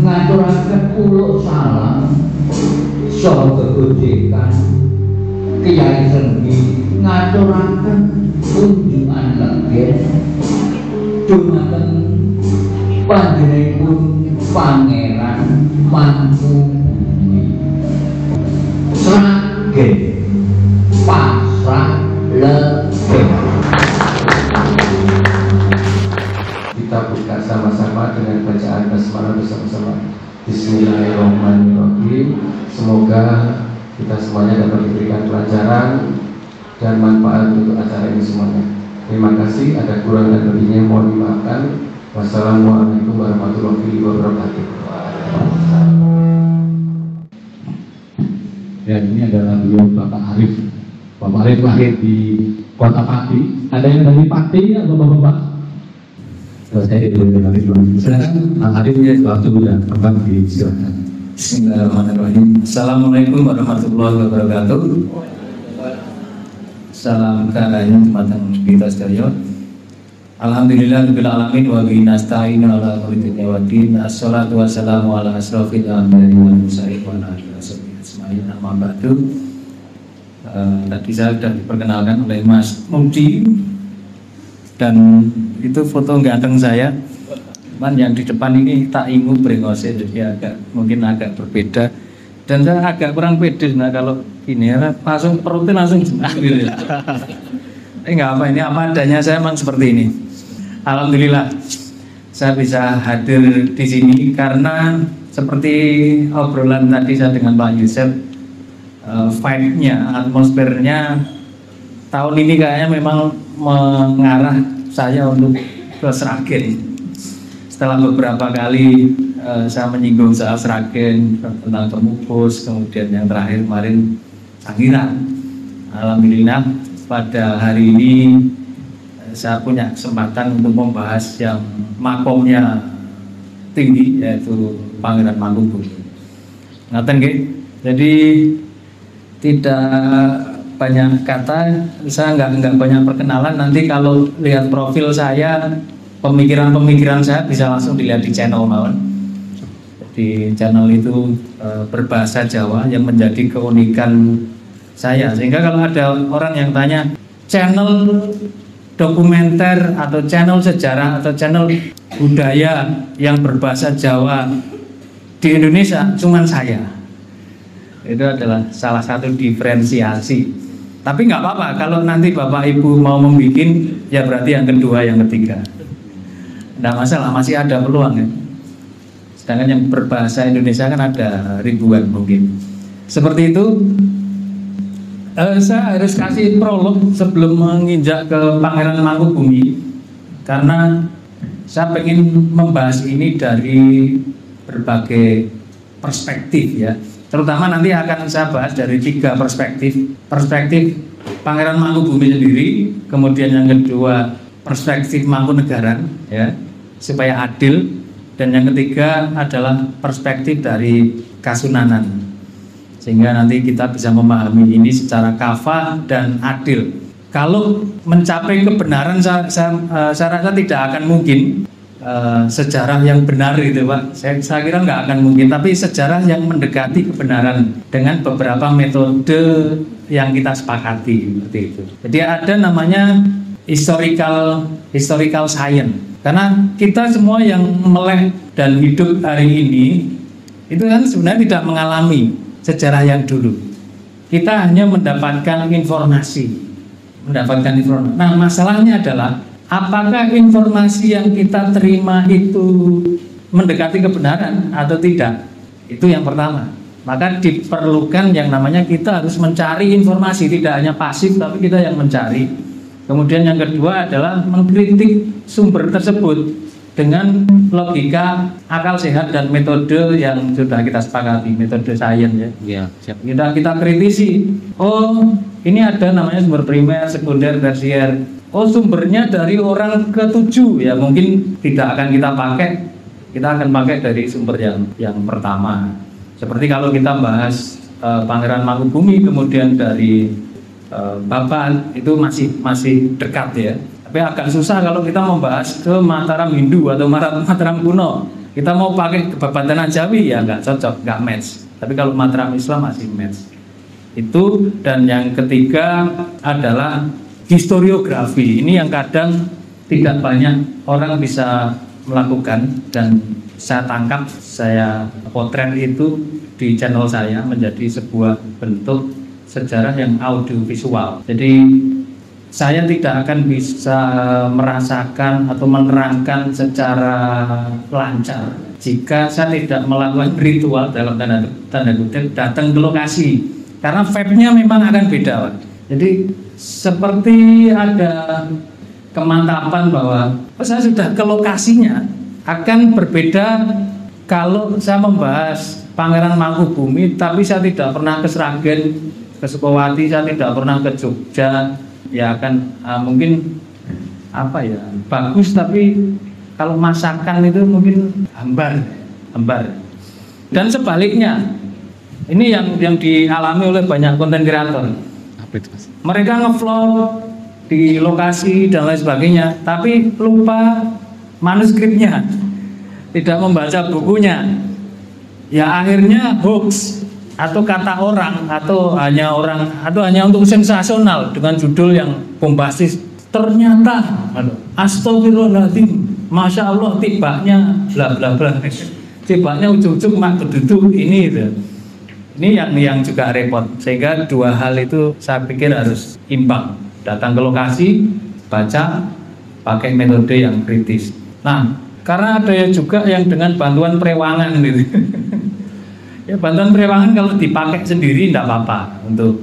Ngaturaken kula salam saha kegojekan Kyai Senggi ngaturaken kunjungan legen dumateng panjenenganipun Pangeran Mangkubumi Sragen Pasrah Legen. Kita buka sama-sama dengan bacaan basmalah bersama-sama. Bismillahirrahmanirrahim. Semoga kita semuanya dapat diberikan pelajaran dan manfaat untuk acara ini semuanya. Terima kasih. Ada kurang dan lebihnya mohon dimaafkan. Wassalamualaikum warahmatullahi wabarakatuh. Ya, ini adalah beliau Bapak Arif. Bapak Arif lahir di Kota Pati. Ada yang dari Pati atau Bapak-bapak? Saya dulu dari dulu. Silakan, Pak Arifnya waktu sudah kembang disilakan. Bismillahirrahmanirrahim. Assalamualaikum warahmatullahi wabarakatuh. Salam karanya teman-teman kita sekalian. Alhamdulillahirabbil alamin wa bihi nasta'inu ala umuri dunya waddin. Assalatu wassalamu ala asrofil anbiya'i wal mursalin wa ala alihi washabihi amma ba'du. Tadi saya sudah diperkenalkan oleh Mas Mudi dan itu foto ganteng saya. Cuman yang di depan ini tak ingu brengose, jadi mungkin agak berbeda. Dan saya agak kurang pede nah kalau ini ya, langsung perutnya langsung gitu ya. Enggak apa, ini apa adanya, saya memang seperti ini. Alhamdulillah saya bisa hadir di sini karena seperti obrolan tadi saya dengan Pak Yusef, vibe-nya, atmosfernya tahun ini kayaknya memang mengarah saya untuk ke Sragen. Setelah beberapa kali saya menyinggung soal Sragen, tentang Kemupus, kemudian yang terakhir kemarin Sangiran. Alhamdulillah pada hari ini saya punya kesempatan untuk membahas yang makomnya tinggi, yaitu Pangeran Mangkubumi. Ngaten nggih. Jadi tidak banyak kata, saya nggak banyak perkenalan. Nanti kalau lihat profil saya, pemikiran-pemikiran saya bisa langsung dilihat di channel mawon. Di channel itu berbahasa Jawa yang menjadi keunikan saya. Sehingga kalau ada orang yang tanya channel dokumenter atau channel sejarah atau channel budaya yang berbahasa Jawa di Indonesia, cuman saya. Itu adalah salah satu diferensiasi. Tapi nggak apa-apa kalau nanti Bapak Ibu mau membuat, ya berarti yang kedua, yang ketiga. Nggak masalah, masih ada peluang ya. Sedangkan yang berbahasa Indonesia kan ada ribuan mungkin. Seperti itu. Saya harus kasih prolog sebelum menginjak ke Pangeran Mangkubumi, karena saya ingin membahas ini dari berbagai perspektif ya. Terutama nanti akan saya bahas dari 3 perspektif. Perspektif Pangeran Mangkubumi sendiri, kemudian yang kedua perspektif Mangkunegaran ya, supaya adil, dan yang ketiga adalah perspektif dari Kasunanan. Sehingga nanti kita bisa memahami ini secara kafah dan adil. Kalau mencapai kebenaran, saya rasa tidak akan mungkin sejarah yang benar itu Pak. Saya kira nggak akan mungkin. Tapi sejarah yang mendekati kebenaran dengan beberapa metode yang kita sepakati seperti itu. Jadi ada namanya historical science. Karena kita semua yang melek dan hidup hari ini itu kan sebenarnya tidak mengalami sejarah yang dulu. Kita hanya mendapatkan informasi. Nah, masalahnya adalah apakah informasi yang kita terima itu mendekati kebenaran atau tidak? Itu yang pertama. Maka diperlukan yang namanya kita harus mencari informasi, tidak hanya pasif tapi kita yang mencari. Kemudian yang kedua adalah mengkritik sumber tersebut dengan logika, akal sehat, dan metode yang sudah kita sepakati, metode sains ya. Ya, siap. Kita kritisi. Oh, ini ada namanya sumber primer, sekunder, tersier. Oh, sumbernya dari orang ke-7 ya, mungkin tidak akan kita pakai. Kita akan pakai dari sumber yang pertama. Seperti kalau kita bahas Pangeran Mangkubumi, kemudian dari Bapak itu masih dekat ya. Tapi agak susah kalau kita membahas ke Mataram Hindu atau Mataram kuno. Kita mau pakai kebabatan Jawi ya nggak cocok, nggak match. Tapi kalau Mataram Islam masih match. Itu, dan yang ketiga adalah historiografi. Ini yang kadang tidak banyak orang bisa melakukan, dan saya tangkap, saya potret itu di channel saya menjadi sebuah bentuk sejarah yang audiovisual. Jadi saya tidak akan bisa merasakan atau menerangkan secara lancar jika saya tidak melakukan ritual dalam tanda kutip datang ke lokasi, karena vibe-nya memang akan beda, Pak. Jadi seperti ada kemantapan bahwa saya sudah ke lokasinya, akan berbeda kalau saya membahas Pangeran Mangkubumi tapi saya tidak pernah ke Sragen, ke Sukowati, saya tidak pernah ke Jogja, ya akan mungkin apa ya, bagus, tapi kalau masakan itu mungkin hambar. Dan sebaliknya, ini yang dialami oleh banyak konten kreator. Mereka ngevlog di lokasi dan lain sebagainya, tapi lupa manuskripnya, tidak membaca bukunya, ya akhirnya hoax atau kata orang atau hanya untuk sensasional dengan judul yang bombastis. Ternyata astagfirullahaladzim, masya Allah, tibanya bla bla bla, tibanya ujung-ujung mak keduduk ini gitu. Ini yang juga repot, sehingga dua hal itu saya pikir harus imbang. Datang ke lokasi, baca, pakai metode yang kritis. Nah, karena ada juga yang dengan bantuan prewangan gitu. Ya, bantuan prewangan kalau dipakai sendiri tidak apa-apa, untuk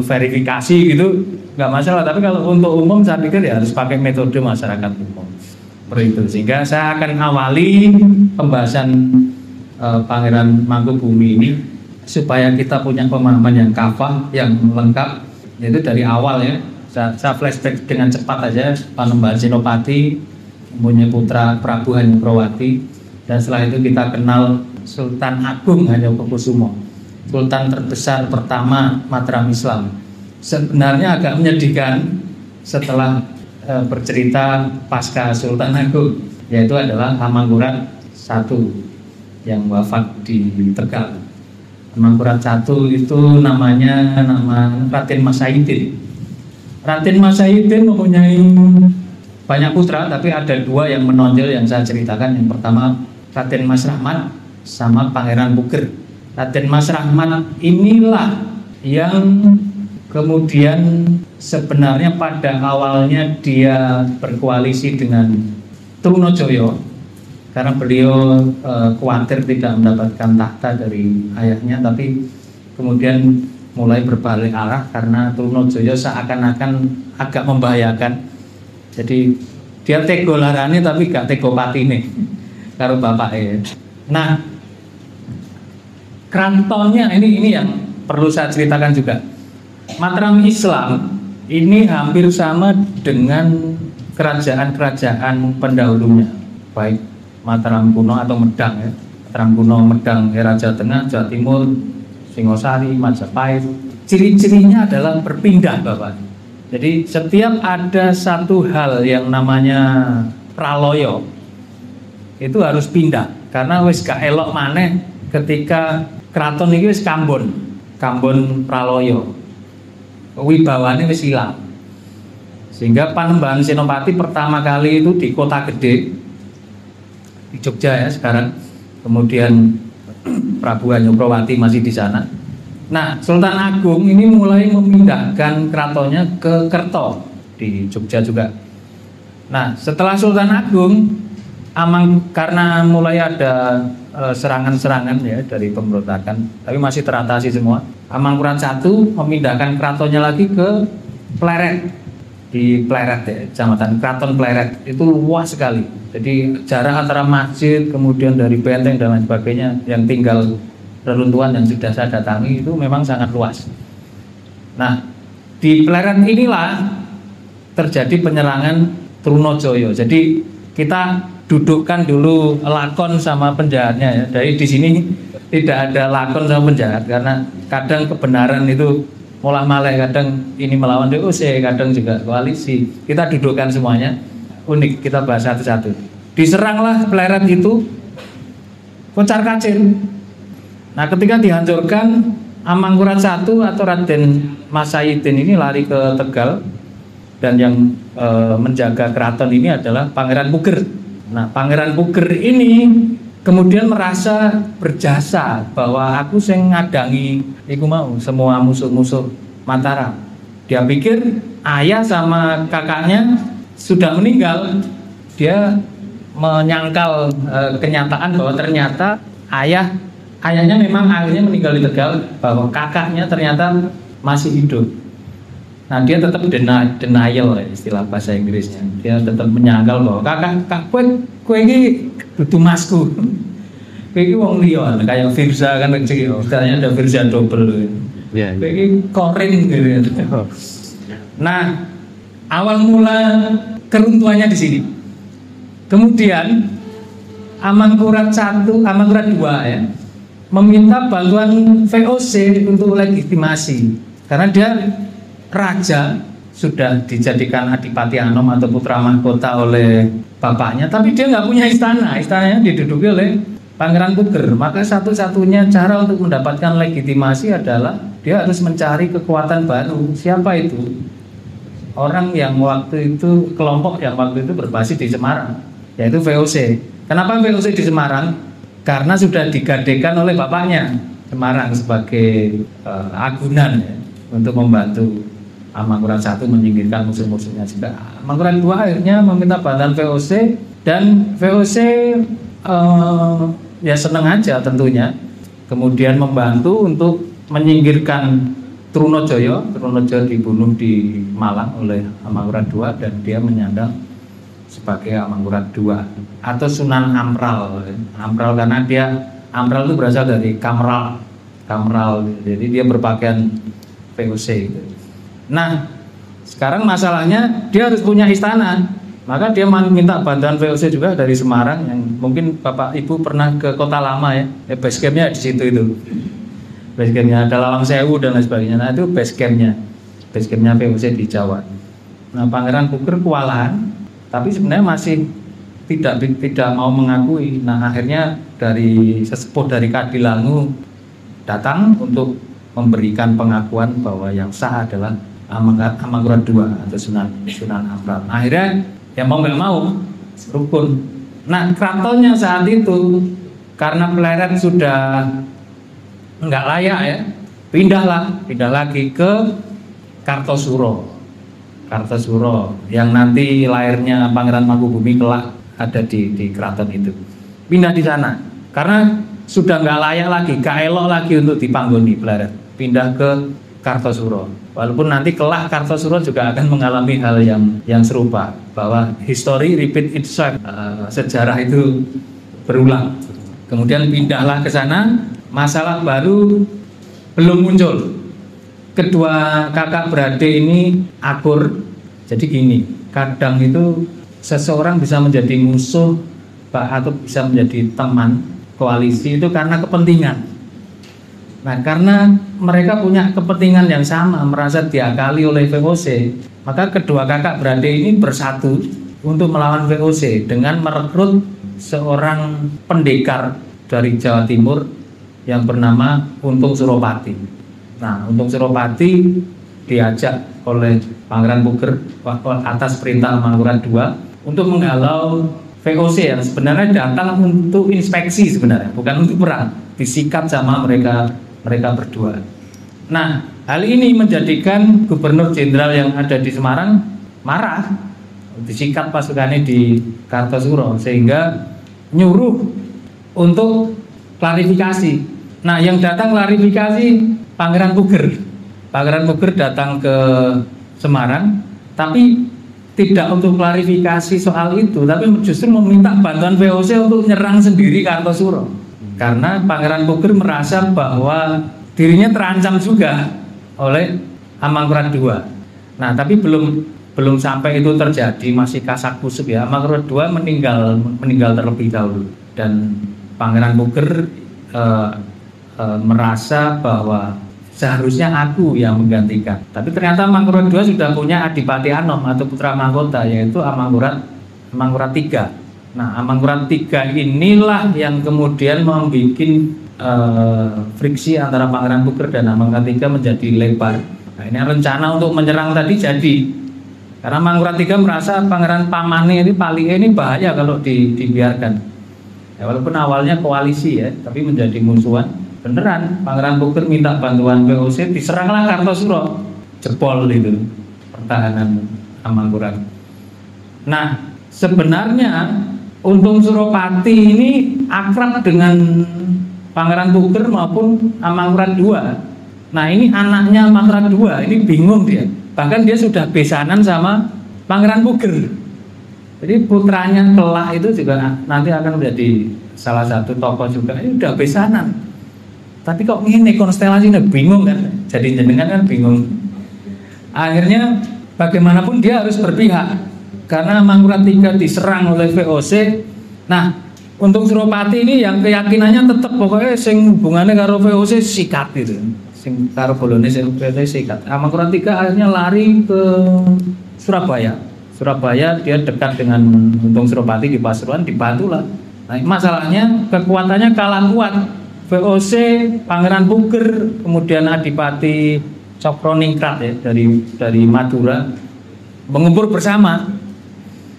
verifikasi gitu nggak masalah. Tapi kalau untuk umum saya pikir ya harus pakai metode masyarakat umum. Seperti itu. Sehingga saya akan awali pembahasan Pangeran Mangkubumi ini supaya kita punya pemahaman yang kafah, yang lengkap, yaitu dari awal ya. Saya flashback dengan cepat aja. Panembahan Senopati mempunyai putra Prabu Hanyaprawati, dan setelah itu kita kenal Sultan Agung Hanyapurkusumo, Sultan terbesar pertama Mataram Islam. Sebenarnya agak menyedihkan setelah bercerita pasca Sultan Agung, yaitu adalah Hamengkurat I yang wafat di Tegal. Hamengkurat I itu nama Raden Mas Saidin. Raden Mas Saidin mempunyai banyak putra, tapi ada dua yang menonjol yang saya ceritakan. Yang pertama Raden Mas Rahmat sama Pangeran Puger. Raden Mas Rahmat inilah yang kemudian sebenarnya pada awalnya dia berkoalisi dengan Trunojoyo karena beliau khawatir tidak mendapatkan tahta dari ayahnya, tapi kemudian mulai berbalik arah karena Trunojoyo seakan-akan agak membahayakan. Jadi dia tego larane tapi gak tego patine karo bapaknya. Nah, keratonnya ini yang perlu saya ceritakan juga. Mataram Islam ini hampir sama dengan kerajaan-kerajaan pendahulunya, baik Mataram kuno atau Medang ya. Mataram kuno, Medang, era Jawa Tengah, Jawa Timur, Singosari, Majapahit. Ciri-cirinya adalah berpindah, Bapak. Jadi setiap ada satu hal yang namanya praloyo itu harus pindah, karena wis gak elok maneh ketika keraton ini wis kambon praloyo, wibawane wis hilang. Sehingga Panembahan Senopati pertama kali itu di Kota Gede di Jogja ya sekarang, kemudian Prabu Hanyaprawati masih di sana. Nah, Sultan Agung ini mulai memindahkan keratonnya ke Kerto di Jogja juga. Nah, setelah Sultan Agung, karena mulai ada serangan-serangan ya dari pemberontakan, tapi masih teratasi semua. Hamengkurat I memindahkan keratonnya lagi ke Pleret, di Pleret ya, Kecamatan Kraton Pleret. Itu luas sekali. Jadi jarak antara masjid, kemudian dari benteng dan lain sebagainya, yang tinggal reruntuhan yang sudah saya datangi itu memang sangat luas. Nah, di Pleret inilah terjadi penyerangan Trunojoyo. Jadi kita dudukkan dulu lakon sama penjahatnya ya. Dari di sini tidak ada lakon sama penjahat, karena kadang kebenaran itu Molah maleh, kadang ini melawan VOC, kadang juga koalisi. Kita dudukkan semuanya, unik, kita bahas satu-satu. Diseranglah Pleret itu kocar kacir. Nah, ketika dihancurkan, Amangkurat I atau Raden Mas Sayidin ini lari ke Tegal, dan yang menjaga keraton ini adalah Pangeran Puger. Nah, Pangeran Puger ini kemudian merasa berjasa bahwa aku sing ngadangi iku mau semua musuh-musuh Mataram. Dia pikir ayah sama kakaknya sudah meninggal. Dia menyangkal kenyataan bahwa ternyata ayahnya memang akhirnya meninggal di Tegal, bahwa kakaknya ternyata masih hidup. Nah, dia tetap denial, istilah bahasa Inggrisnya. Dia tetap menyangkal bahwa kakak kowe iki dudu masku. Kowe iki wong liya, kayak Firza kan kecil. Istilahnya ada Firza double. Iya. Kowe iki korin gitu. Nah, awal mula keruntuhannya di sini. Kemudian Amangkurat I, Amangkurat II ya, meminta bantuan VOC untuk legitimasi, karena dia raja, sudah dijadikan Adipati Anom atau putra mahkota oleh bapaknya, tapi dia nggak punya istana. Istananya diduduki oleh Pangeran Puger. Maka satu-satunya cara untuk mendapatkan legitimasi adalah dia harus mencari kekuatan baru. Siapa itu? Orang yang waktu itu, kelompok yang waktu itu berbasis di Semarang, yaitu VOC. Kenapa VOC di Semarang? Karena sudah digadekan oleh bapaknya Semarang sebagai agunan ya, untuk membantu Amangkurat I menyingkirkan musuh-musuhnya juga. Amangkurat II akhirnya meminta bantuan VOC, dan VOC ya senang aja tentunya. Kemudian membantu untuk menyingkirkan Trunojoyo. Trunojoyo dibunuh di Malang oleh Amangkurat II, dan dia menyandang sebagai Amangkurat II atau Sunan Ampral. Ampral karena dia, Ampral itu berasal dari Kamral, jadi dia berpakaian VOC gitu. Nah, sekarang masalahnya dia harus punya istana, maka dia minta bantuan VOC juga dari Semarang, yang mungkin Bapak Ibu pernah ke Kota Lama ya, base campnya di situ itu, base campnya ada Lawang Sewu dan lain sebagainya. Nah, itu base campnya VOC di Jawa. Nah, Pangeran Puger kewalahan, tapi sebenarnya masih tidak mau mengakui. Nah, akhirnya dari sesepuh dari Kadilangu datang untuk memberikan pengakuan bahwa yang sah adalah Amangkurat II atau Sunan Ampral. Akhirnya ya mau nggak mau rukun. Nah, keratonnya saat itu karena Pleret sudah nggak layak ya, pindah lagi ke Kartosuro yang nanti lahirnya Pangeran Mangkubumi kelak ada di keraton itu. Pindah di sana karena sudah nggak layak lagi, gak elok lagi untuk dipanggoni Pleret. Pindah ke Kartosuro. Walaupun nanti kelak Kartosuro juga akan mengalami hal yang serupa, bahwa history repeat itself, sejarah itu berulang. Kemudian pindahlah ke sana, masalah baru belum muncul. Kedua kakak beradik ini akur. Jadi gini, kadang itu seseorang bisa menjadi musuh atau bisa menjadi teman koalisi itu karena kepentingan. Nah, karena mereka punya kepentingan yang sama, merasa diakali oleh VOC, maka kedua kakak beradik ini bersatu untuk melawan VOC dengan merekrut seorang pendekar dari Jawa Timur yang bernama Untung Suropati. Nah, Untung Suropati diajak oleh Pangeran Puger atas perintah Amangkurat II untuk menghalau VOC yang sebenarnya datang untuk inspeksi, sebenarnya bukan untuk perang, disikat sama mereka berdua. Nah, hal ini menjadikan Gubernur Jenderal yang ada di Semarang marah, disikat pasukannya di Kartosuro, sehingga nyuruh untuk klarifikasi. Nah, yang datang klarifikasi Pangeran Puger. Pangeran Puger datang ke Semarang, tapi tidak untuk klarifikasi soal itu, tapi justru meminta bantuan VOC untuk nyerang sendiri Kartosuro. Karena Pangeran Puger merasa bahwa dirinya terancam juga oleh Amangkurat II. Nah, tapi belum sampai itu terjadi, masih kasak kusuk ya. Amangkurat II meninggal terlebih dahulu, dan Pangeran Puger merasa bahwa seharusnya aku yang menggantikan. Tapi ternyata Amangkurat II sudah punya Adipati Anom atau putra mahkota, yaitu Amangkurat III. Nah, Amangkurat III inilah yang kemudian membuat friksi antara Pangeran Puger dan Amangkurat III menjadi lebar. Nah, ini rencana untuk menyerang tadi jadi. Karena Amangkurat III merasa Pangeran Pamane ini Palige ini bahaya kalau dibiarkan. Ya, walaupun awalnya koalisi ya, tapi menjadi musuhan. Beneran, Pangeran Puger minta bantuan VOC, diseranglah Kartosuro, jebol itu pertahanan Amangkurat. Nah, sebenarnya Untung Suropati ini akrab dengan Pangeran Puger maupun Amangkurat II. Nah, ini anaknya Amangkurat II, ini bingung dia. Bahkan dia sudah besanan sama Pangeran Puger. Jadi putranya kelak itu juga nanti akan menjadi salah satu tokoh juga. Ini udah besanan. Tapi kok ini konstelasinya bingung kan? Jadi jenengan kan bingung. Akhirnya bagaimanapun dia harus berpihak. Karena Amangkurat III diserang oleh VOC. Nah, Untung Suropati ini yang keyakinannya tetap pokoknya sing hubungannya karo VOC sikat gitu. Sing karo Bolognese VOC sikat. Amangkurat III akhirnya lari ke Surabaya. Surabaya dia dekat dengan Untung Suropati di Pasuruan, dibantulah. Nah, masalahnya kekuatannya kalah kuat. VOC, Pangeran Puger, kemudian Adipati Cokroningrat ya dari Madura mengumpul bersama.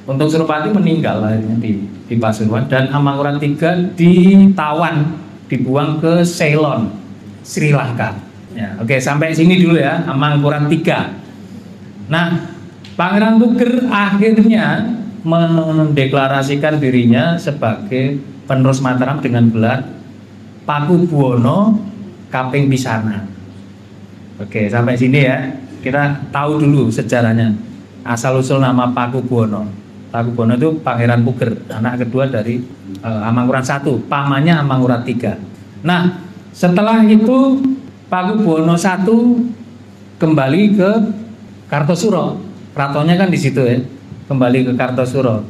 Untung Suropati meninggal akhirnya di Pasuruan dan Amangkurat III ditawan, dibuang ke Ceylon, Sri Lanka. Ya, oke, sampai sini dulu ya Amangkurat III. Nah, Pangeran Puger akhirnya mendeklarasikan dirinya sebagai penerus Mataram dengan gelar Pakubuwono Kaping Pisanan. Oke, sampai sini ya. Kita tahu dulu sejarahnya. Asal usul nama Pakubuwono. Pakubuwono itu Pangeran Puger, anak kedua dari Amangkurat I, pamannya Amangkurat III. Nah, setelah itu Pakubuwono I kembali ke Kartosuro. Keratonnya kan di situ ya. Kembali ke Kartosuro.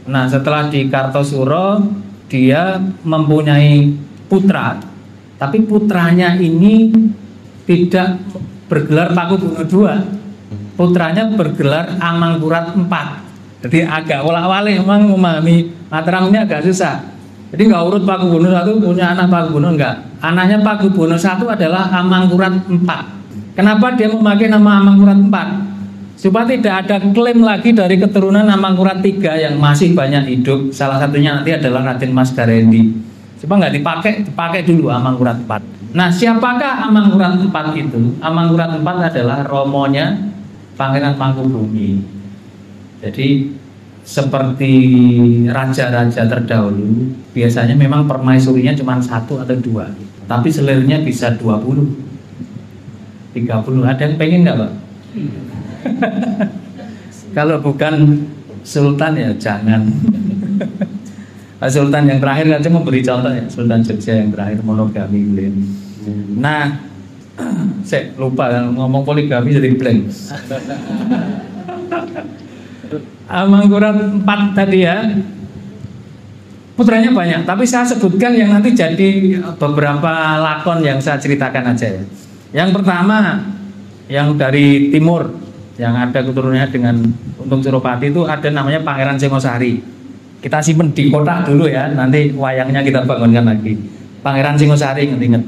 Nah, setelah di Kartosuro dia mempunyai putra, tapi putranya ini tidak bergelar Pakubuwono II, putranya bergelar Amangkurat IV. Jadi agak wolak-walik memang memahami Mataram ini agak susah. Jadi nggak urut Pakubuwono I punya anak Pakubuwono enggak. Anaknya Pakubuwono I adalah Amangkurat IV. Kenapa dia memakai nama Amangkurat IV? Supaya tidak ada klaim lagi dari keturunan Amangkurat III yang masih banyak hidup. Salah satunya nanti adalah Raden Mas Garendi. Coba nggak dipakai dulu Amangkurat IV. Nah, siapakah Amangkurat IV itu? Amangkurat IV adalah romonya Pangeran Mangkubumi. Jadi seperti raja-raja terdahulu, biasanya memang permaisurinya cuma 1 atau 2, tapi selirnya bisa 20, 30. Ada yang pengen nggak, Pak? Kalau bukan sultan ya jangan. Sultan yang terakhir kan cuma memberi contoh ya, Sultan Jogja yang terakhir monogami beliau. Nah, saya lupa ngomong poligami jadi blank. Amangkurat IV tadi ya, putranya banyak, tapi saya sebutkan yang nanti jadi beberapa lakon yang saya ceritakan aja ya. Yang pertama, yang dari timur, yang ada keturunannya dengan Untung Suropati itu ada namanya Pangeran Singosari. Kita simpen di kotak dulu ya, nanti wayangnya kita bangunkan lagi. Pangeran Singosari, ingat-ingat.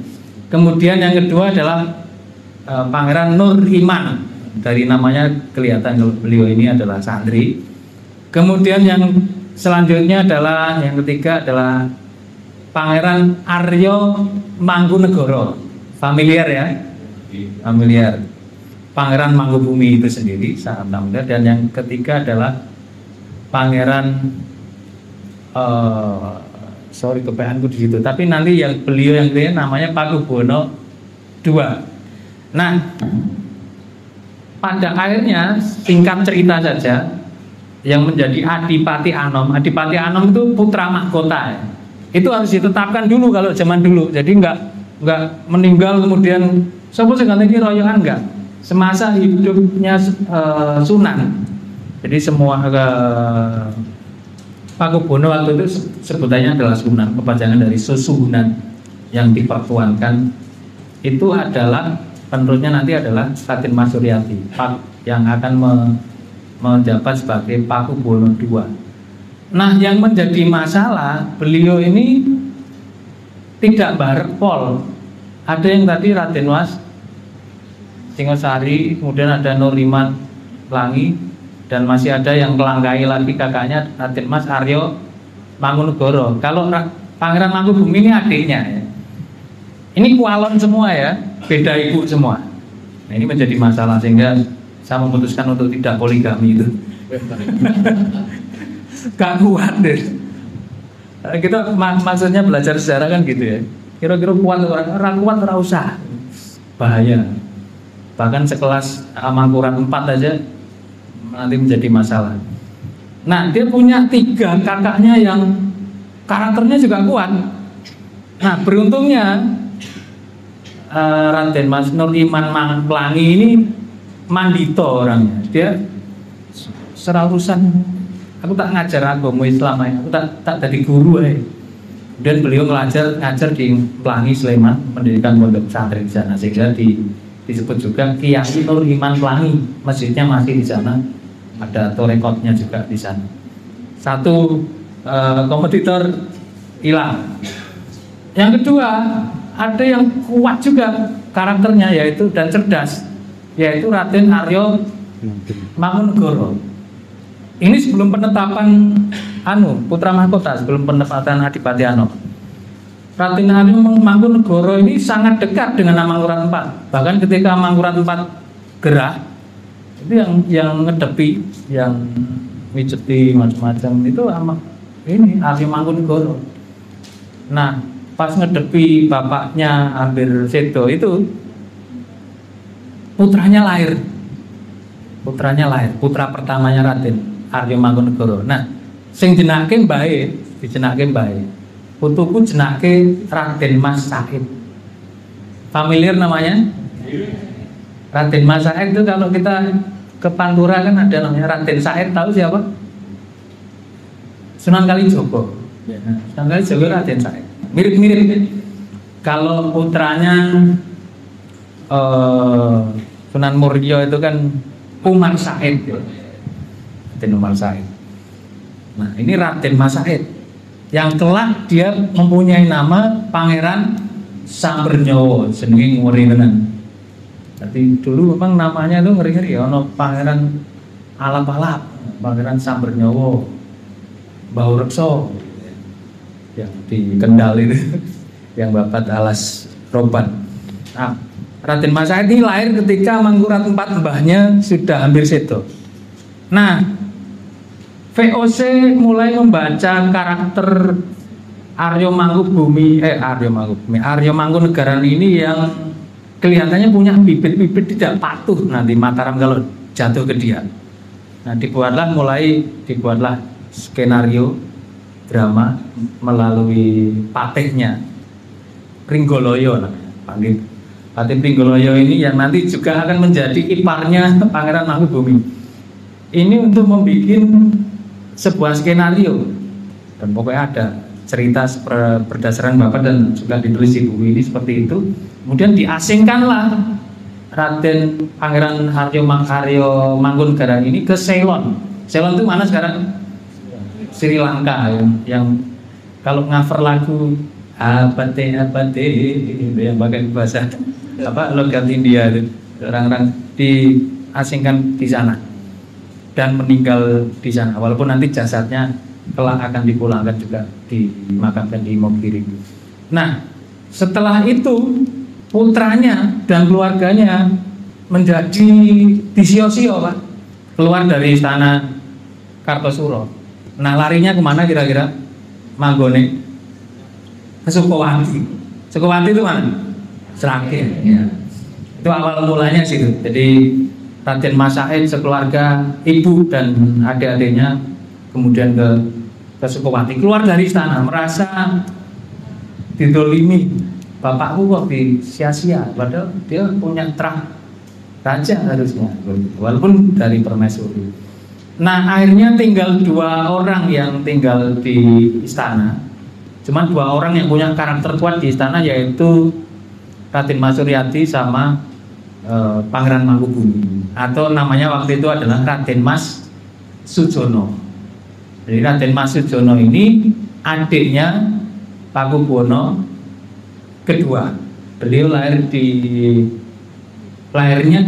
Kemudian yang kedua adalah Pangeran Nur Iman. Dari namanya kelihatan beliau ini adalah santri. Kemudian yang selanjutnya adalah yang ketiga adalah Pangeran Aryo Mangkunegoro. Familiar ya? Familiar. Pangeran Mangkubumi itu sendiri sangat familiar. Dan yang ketiga adalah Pangeran sorry kepeanku di situ. Tapi nanti yang beliau yang ketiga namanya Pakubuwono II. Nah, pada akhirnya singkat cerita saja, yang menjadi Adipati Anom. Adipati Anom itu putra mahkota ya. Itu harus ditetapkan dulu kalau zaman dulu. Jadi nggak meninggal kemudian siapa sih ganti royokan enggak. Semasa hidupnya Sunan. Jadi semua Pakubuwono waktu itu sebutannya adalah Sunan, kepanjangan dari Susuhunan yang dipertuankan itu adalah penerusnya nanti adalah Raden Mas Suryati yang akan menjabat sebagai Pakubono II. Nah, yang menjadi masalah beliau ini tidak bareng pol. Ada yang tadi Raden Mas Singosari, kemudian ada Nuriman Pelangi, dan masih ada yang melangkai lagi kakaknya Raden Mas Aryo Mangkunegoro. Kalau Pangeran Mangkubumi ini adiknya ya. Ini kualon semua ya, beda ibu semua. Nah, ini menjadi masalah sehingga saya memutuskan untuk tidak poligami itu. Gak kuat deh. Kita maksudnya belajar sejarah kan gitu ya. Kira-kira kuat orang kuat ora usah. Bahaya. Bahkan sekelas Mangkurat 4 aja nanti menjadi masalah. Nah, dia punya 3 kakaknya yang karakternya juga kuat. Nah, beruntungnya Raden Mas Nuriman Pelangi ini mandito orangnya. Dia seraurusan, aku tak ngajar agama Islam ya, aku tak jadi guru ya. Dan beliau ngajar di Pelangi Sleman, mendirikan pondok pesantren di sana, sehingga disebut juga Kiai Nuriman Pelangi. Masjidnya masih di sana, ada torekotnya juga di sana. Satu kompetitor hilang. Yang kedua, ada yang kuat juga karakternya yaitu dan cerdas, yaitu Raden Aryo Mangkunegoro. Ini sebelum penetapan Putra Mahkota, sebelum penetapan Adipati Ano. Raden Aryo Mangkunegoro ini sangat dekat dengan Mangkurat 4. Bahkan ketika Mangkurat 4 gerah, itu yang ngedepi, yang mijeti macam-macam itu ini Aryo Mangkunegoro. Nah, pas ngedepi bapaknya hampir sedo itu putranya lahir, putra pertamanya Raden Aryo Mangkunegoro. Nah, sing jenake mbae, dijenake mbae. Putuku jenake Raden Mas Said. Familiar namanya? Raden Mas Said itu kalau kita ke Pantura kan ada namanya Raden Said, tahu siapa? Sunan Kalijogo. Sunan Kalijogo Raden Said. Mirip-mirip. Kalau putranya Sunan Muria itu kan Umar Said, Raden Umar Said. Nah, ini Raden Mas Said yang kelak dia mempunyai nama Pangeran Sambernyawa, jenenge nguri tenan. Jadi dulu memang namanya itu ngeri-ngeri ya, ono Pangeran Alap-alap, Pangeran Sambernyawa, Bau Rekso yang di Kendal itu yang babat alas roban. Nah, Raden Mas Said ini lahir ketika Mangkurat 4 mbahnya sudah hampir sedo. Nah, VOC mulai membaca karakter Aryo Mangkunegaran ini yang kelihatannya punya bibit-bibit tidak patuh nanti Mataram kalau jatuh ke dia. Nah, dibuatlah skenario drama melalui patihnya Pringgoloyo namanya, panggil Patih Pringgoloyo ini yang nanti juga akan menjadi iparnya Pangeran Mangkubumi. Ini untuk membuat sebuah skenario, dan pokoknya ada cerita berdasarkan bapak dan juga ditulis di buku ini seperti itu. Kemudian diasingkanlah Raden Pangeran Aryo Mangkunegaran ini ke Ceylon. Ceylon itu mana sekarang? Sri Lanka yang kalau cover lagu abate yang pakai bahasa logat India itu, orang-orang diasingkan di sana dan meninggal di sana, walaupun nanti jasadnya kelak akan dipulangkan juga dimakamkan di Mogiri. Nah, setelah itu putranya dan keluarganya menjadi disio-sio Pak, keluar dari istana Kartosuro. Nah, larinya kemana kira-kira? Manggone ke Sukowati. Sukowati itu mana? Sragen. Ya. Itu awal mulanya situ. Jadi Raden Mas Said sekeluarga, ibu dan adik-adiknya kemudian ke Sukowati. Keluar dari istana merasa didolimi. Bapakku kok sia-sia, padahal dia punya terah raja harusnya, walaupun dari permaisuri. Nah, akhirnya tinggal 2 orang yang tinggal di istana. Cuman 2 orang yang punya karakter kuat di istana, yaitu Raden Mas Suryati sama Pangeran Mangkubumi, atau namanya waktu itu adalah Raden Mas Sujono. Jadi Raden Mas Sujono ini adiknya Pakubuwono kedua. Beliau lahirnya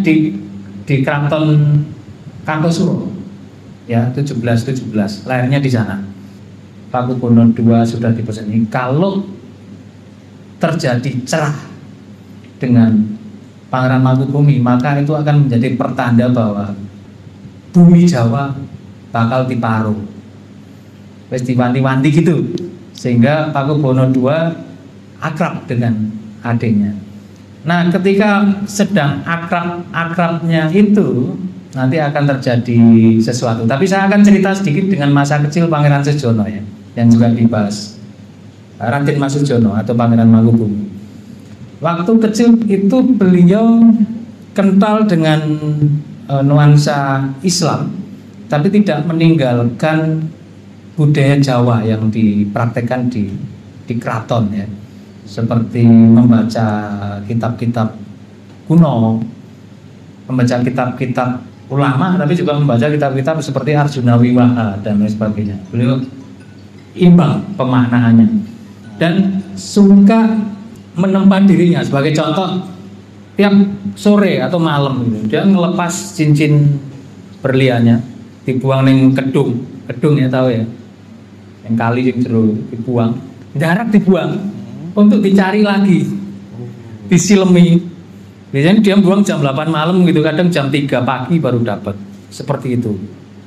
di Kraton Kartosuro, ya 1717, lahirnya di sana. Pakubuwono II sudah dipeseni kalau terjadi cerah dengan Pangeran Mangkubumi, maka itu akan menjadi pertanda bahwa bumi Jawa bakal diparuh. Wis diwanti-wanti gitu, sehingga Pakubuwono II akrab dengan adiknya. Nah, ketika sedang akrab-akrabnya itu, nanti akan terjadi sesuatu. Tapi saya akan cerita sedikit dengan masa kecil Pangeran Sujono ya, yang juga dibahas Raden Mas Sujono atau Pangeran Mangkubumi. Waktu kecil itu beliau kental dengan nuansa Islam, tapi tidak meninggalkan budaya Jawa yang dipraktekkan di keraton ya, seperti membaca kitab-kitab kuno, membaca kitab-kitab ulama, tapi juga membaca kitab-kitab seperti Arjuna Wiwaha dan lain sebagainya. Beliau imbang pemaknaannya dan suka menempa dirinya. Sebagai contoh, tiap sore atau malam gitu, dia ngelepas cincin berliannya, dibuang neng kedung ya, tahu ya, yang kali yang jeru dibuang, jarak dibuang untuk dicari lagi, disilemi. Biasanya dia buang jam 8 malam gitu, kadang jam 3 pagi baru dapat, seperti itu.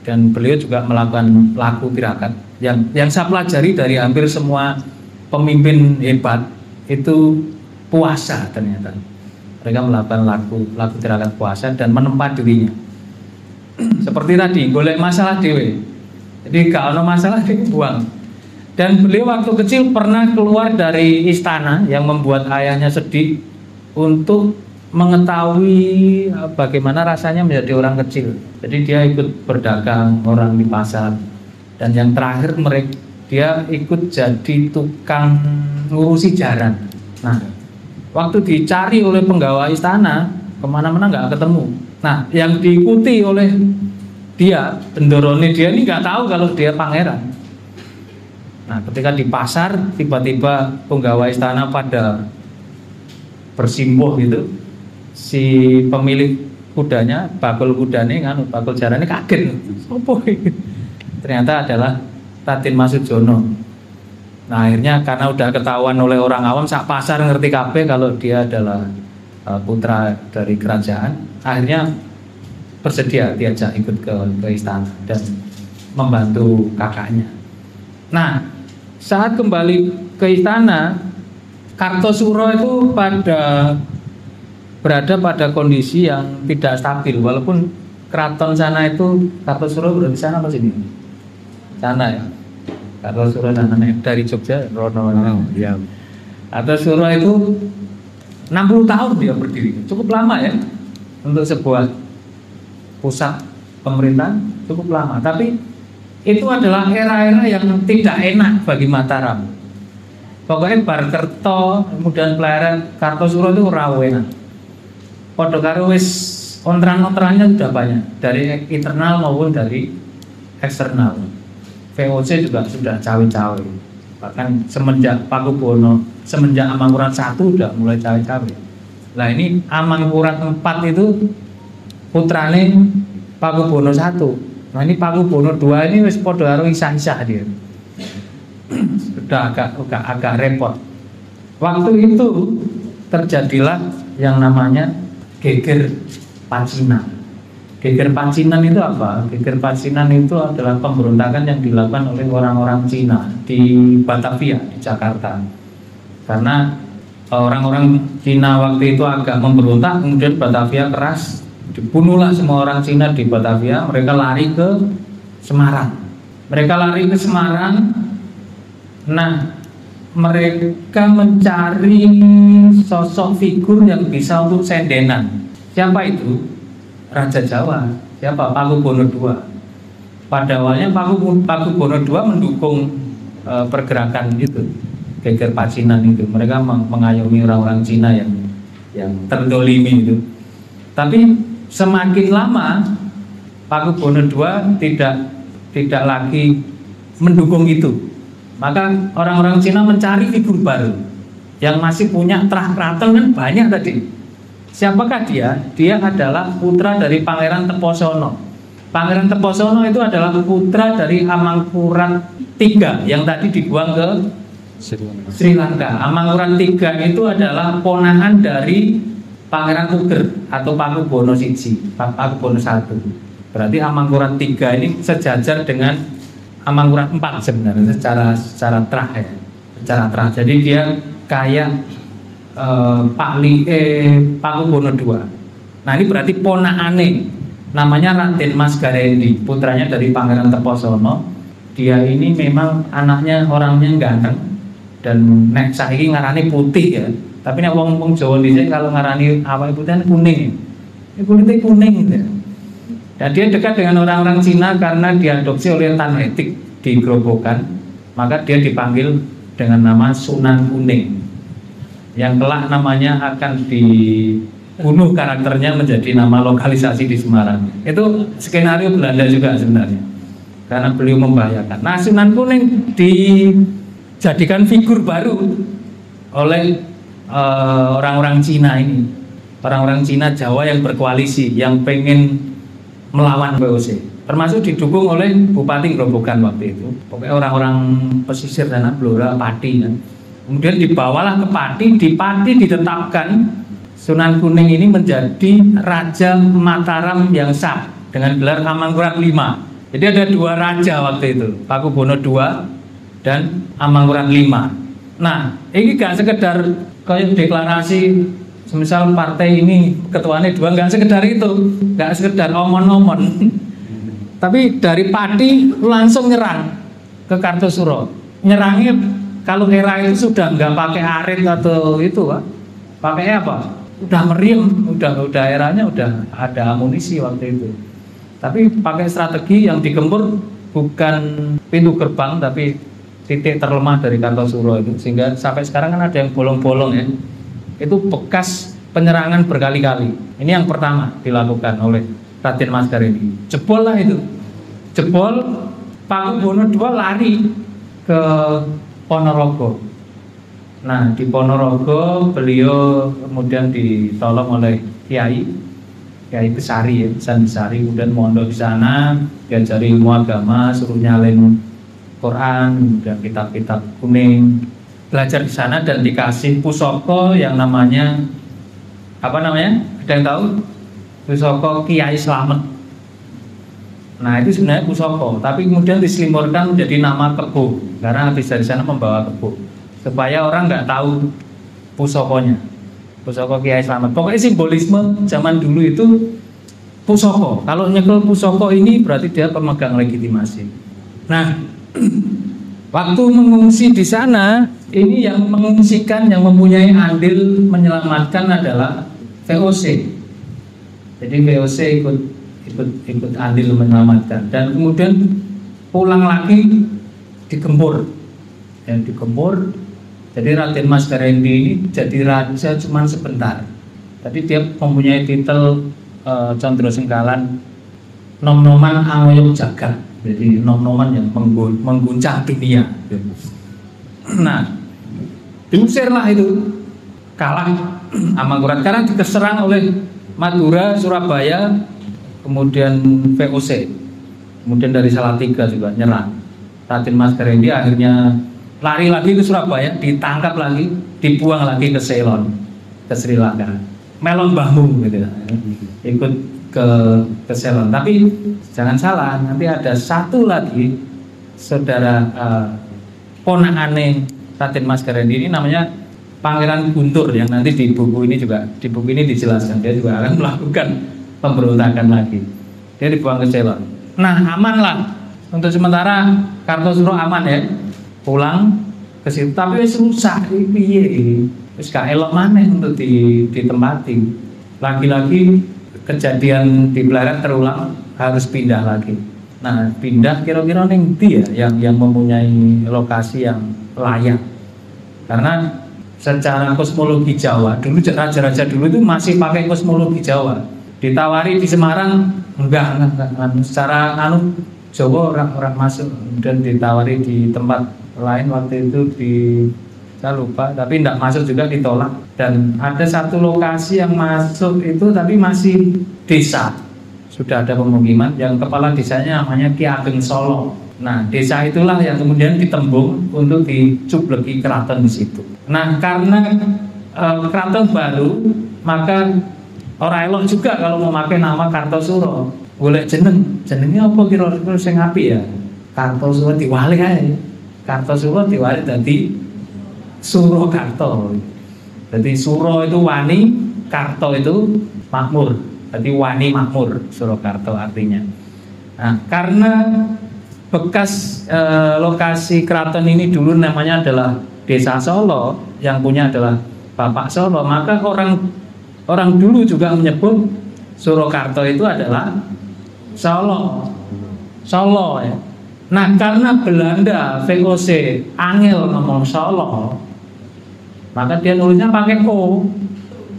Dan beliau juga melakukan laku tirakat yang saya pelajari dari hampir semua pemimpin hebat itu puasa. Ternyata mereka melakukan laku tirakat puasa dan menempa dirinya. Seperti tadi, golek masalah dewe. Jadi kalau masalah dia buang. Dan beliau waktu kecil pernah keluar dari istana yang membuat ayahnya sedih untuk mengetahui bagaimana rasanya menjadi orang kecil. Jadi dia ikut berdagang orang di pasar. Dan yang terakhir dia ikut jadi tukang ngurusi jaran. Nah, waktu dicari oleh penggawa istana, kemana-mana nggak ketemu. Nah, yang diikuti oleh dia, bendorone dia ini nggak tahu kalau dia pangeran. Nah, ketika di pasar, tiba-tiba penggawa istana pada bersimpuh gitu, si pemilik kudanya, bakul kudanya, bakul jarannya kaget. Apa ini? Ternyata adalah Raden Mas Sujono. Nah, akhirnya karena udah ketahuan oleh orang awam, sak pasar ngerti kabeh kalau dia adalah putra dari kerajaan, akhirnya bersedia diajak ikut ke istana dan membantu kakaknya. Nah, saat kembali ke istana, Kartosuro itu berada pada kondisi yang tidak stabil, walaupun keraton sana itu, Kartosuro berada di sana atau sini? Sana ya. Kartosuro sana dari Jogja, Rono. Ya. Kartosuro itu 60 tahun dia berdiri, cukup lama ya untuk sebuah pusat pemerintahan, cukup lama. Tapi itu adalah era-era yang tidak enak bagi Mataram. Pokoknya Barkerto, kemudian pelayaran Kartosuro itu rawenan. Padha karo wis ontran-ontrannya sudah banyak dari internal maupun dari eksternal. VOC juga sudah cawe-cawe. Bahkan semenjak Pakubuwono, semenjak Amangkurat I sudah mulai cawe-cawe. Nah, ini Amangkurat IV itu putrane Pakubuwono I. Nah, ini Pakubuwono II ini wis padha karo isah-isah dia. Sudah agak repot. Waktu itu terjadilah yang namanya geger Pacinan. Geger Pacinan itu apa? Geger Pacinan itu adalah pemberontakan yang dilakukan oleh orang-orang Cina di Batavia, di Jakarta. Karena orang-orang Cina waktu itu agak memberontak, kemudian Batavia keras, dibunuhlah semua orang Cina di Batavia. Mereka lari ke Semarang. Nah, mereka mencari sosok figur yang bisa untuk sendenan. Siapa itu? Raja Jawa. Siapa? Pakubuwono II. Pada awalnya Pakubuwono II mendukung pergerakan itu, geger Pacinan itu. Mereka mengayomi orang-orang Cina yang terdolimi itu. Tapi semakin lama Pakubono II tidak lagi mendukung itu. Maka orang-orang Cina mencari figur baru yang masih punya trah keraton kan banyak tadi. Siapakah dia? Dia adalah putra dari Pangeran Teposono. Pangeran Teposono itu adalah putra dari Amangkurat III yang tadi dibuang ke Sri Lanka. Amangkurat III itu adalah ponakan dari Pangeran Puger atau Pakubono I, Pakubono I. Berarti Amangkurat III ini sejajar dengan Amangkurat IV sebenarnya secara trah ya, secara trah. Jadi dia kayak Pakubono II. Nah ini berarti ponakane, namanya Raden Mas Garendi, putranya dari Pangeran Teposono. Dia ini memang anaknya orangnya ganteng dan nek saiki ngarani putih ya. Tapi nek wong Jawa dhisik kalau ngarani awake putih kuning. Ini kulitnya kuning gitu. Dan dia dekat dengan orang-orang Cina karena diadopsi oleh Tan Etik di Grobogan, maka dia dipanggil dengan nama Sunan Kuning. Yang kelak namanya akan dibunuh karakternya menjadi nama lokalisasi di Semarang. Itu skenario Belanda juga sebenarnya, karena beliau membahayakan. Nah, Sunan Kuning dijadikan figur baru oleh orang-orang Cina ini, orang-orang Cina Jawa yang berkoalisi, yang pengen melawan VOC, termasuk didukung oleh Bupati Grobogan waktu itu. Pokoknya orang-orang pesisir dan Blora, Pati kan. Kemudian dibawalah ke Pati, di Pati ditetapkan Sunan Kuning ini menjadi Raja Mataram yang sah dengan gelar Amangkurat V. Jadi ada dua raja waktu itu, Pakubono II dan Amangkurat V. Nah, ini gak sekedar kayak deklarasi, misal partai ini ketuanya dua, nggak sekedar itu, nggak sekedar omon-omon. Tapi dari Pati langsung nyerang ke Kartosuro. Nyerangnya kalau era itu sudah nggak pakai arit atau itu, Pak. Pakai apa? Udah meriam, udah eranya udah ada amunisi waktu itu. Tapi pakai strategi yang digempur bukan pintu gerbang, tapi titik terlemah dari Kartosuro itu, sehingga sampai sekarang kan ada yang bolong-bolong ya. Itu bekas penyerangan berkali-kali. Ini yang pertama dilakukan oleh Raden Mas Garendi. Jebol lah itu. Jebol, Pakubono II lari ke Ponorogo. Nah, di Ponorogo beliau kemudian ditolong oleh Kiai Besari ya, San Besari, kemudian mondok di sana, diajari ilmu agama, suruh nyalin Quran, dan kitab-kitab kuning. Belajar di sana dan dikasih pusoko yang namanya apa namanya? Ada yang tahu? Pusoko Kiai Slamet. Nah itu sebenarnya pusoko, tapi kemudian diselimurkan menjadi nama kebo karena habis dari sana membawa kebo supaya orang nggak tahu pusokonya. Pusoko Kiai Slamet. Pokoknya simbolisme zaman dulu itu pusoko. Kalau nyekel pusoko ini berarti dia pemegang legitimasi. Nah waktu mengungsi di sana, ini yang mengungsikan, yang mempunyai andil menyelamatkan adalah VOC. Jadi VOC ikut andil menyelamatkan, dan kemudian pulang lagi digempur. Yang digempur, jadi Raden Mas Garendi ini jadi raja cuma sebentar. Tadi dia mempunyai titel Condro Sengkalan, nom-noman Angoyok Jagat. Jadi nom-noman yang mengguncang dunia. Nah, diusirlah itu, kalah Amangkurat karena diserang oleh Madura, Surabaya, kemudian VOC, kemudian dari Salatiga juga nyerang. Raden Mas Garendi akhirnya lari lagi ke Surabaya, ditangkap lagi, dibuang lagi ke Ceylon, ke Sri Lanka. Melon mbahmu gitu, ikut ke Ceylon. Tapi jangan salah, nanti ada satu lagi saudara ponakane Raden Mas Garendi ini namanya Pangeran Guntur, yang nanti di buku ini dijelaskan dia juga akan melakukan pemberontakan lagi. Dia dibuang ke Ceylon. Nah, aman lah untuk sementara, Kartosuro aman ya, pulang ke situ. Tapi wis rusak piye, wis gak elok maneh untuk ditempati. Lagi-lagi kejadian di Pleret terulang, harus pindah lagi. Nah, pindah kira-kira ning ndi ya yang mempunyai lokasi yang layak. Karena secara kosmologi Jawa, dulu raja-raja dulu itu masih pakai kosmologi Jawa. Ditawari di Semarang enggak. Secara Jawa orang masuk, dan ditawari di tempat lain waktu itu saya lupa, tapi enggak masuk juga, ditolak. Dan ada satu lokasi yang masuk itu tapi masih desa, sudah ada pemukiman, yang kepala desanya namanya Ki Ageng Solo. Nah, desa itulah yang kemudian ditembung untuk dicubleki keraton di situ. Nah, karena keraton baru, maka ora elok juga kalau memakai nama Kartosuro. Golek jenengnya apa kira-kira sing apik ya? Kartosuro diwali ae. Kartosuro diwali dadi Surakarta. Jadi Suro itu wani, Karto itu makmur. Jadi wani makmur, Surakarta artinya. Nah, karena bekas lokasi keraton ini dulu namanya adalah Desa Solo, yang punya adalah Bapak Solo, maka orang dulu juga menyebut Surakarta itu adalah Solo ya. Nah, karena Belanda VOC angel ngomong Solo, maka dia nulisnya pakai O,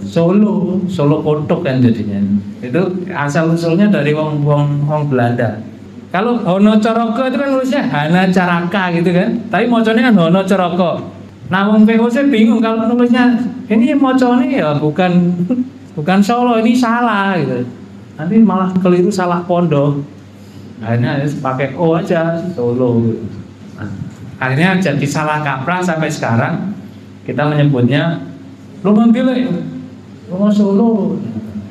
Solo kotok kan jadinya. Itu asal usulnya dari wong Belanda. Kalau Hono Coroko itu kan nulisnya Hana Caraka gitu kan, tapi mocone kan Hono Coroko. Nah, wong VOC bingung kalau nulisnya ini mocone ya bukan Solo, ini salah gitu. Nanti malah keliru, salah pondok. Akhirnya pakai O aja, Solo. Nah, akhirnya jadi salah kaprah sampai sekarang kita menyebutnya Lumang Solo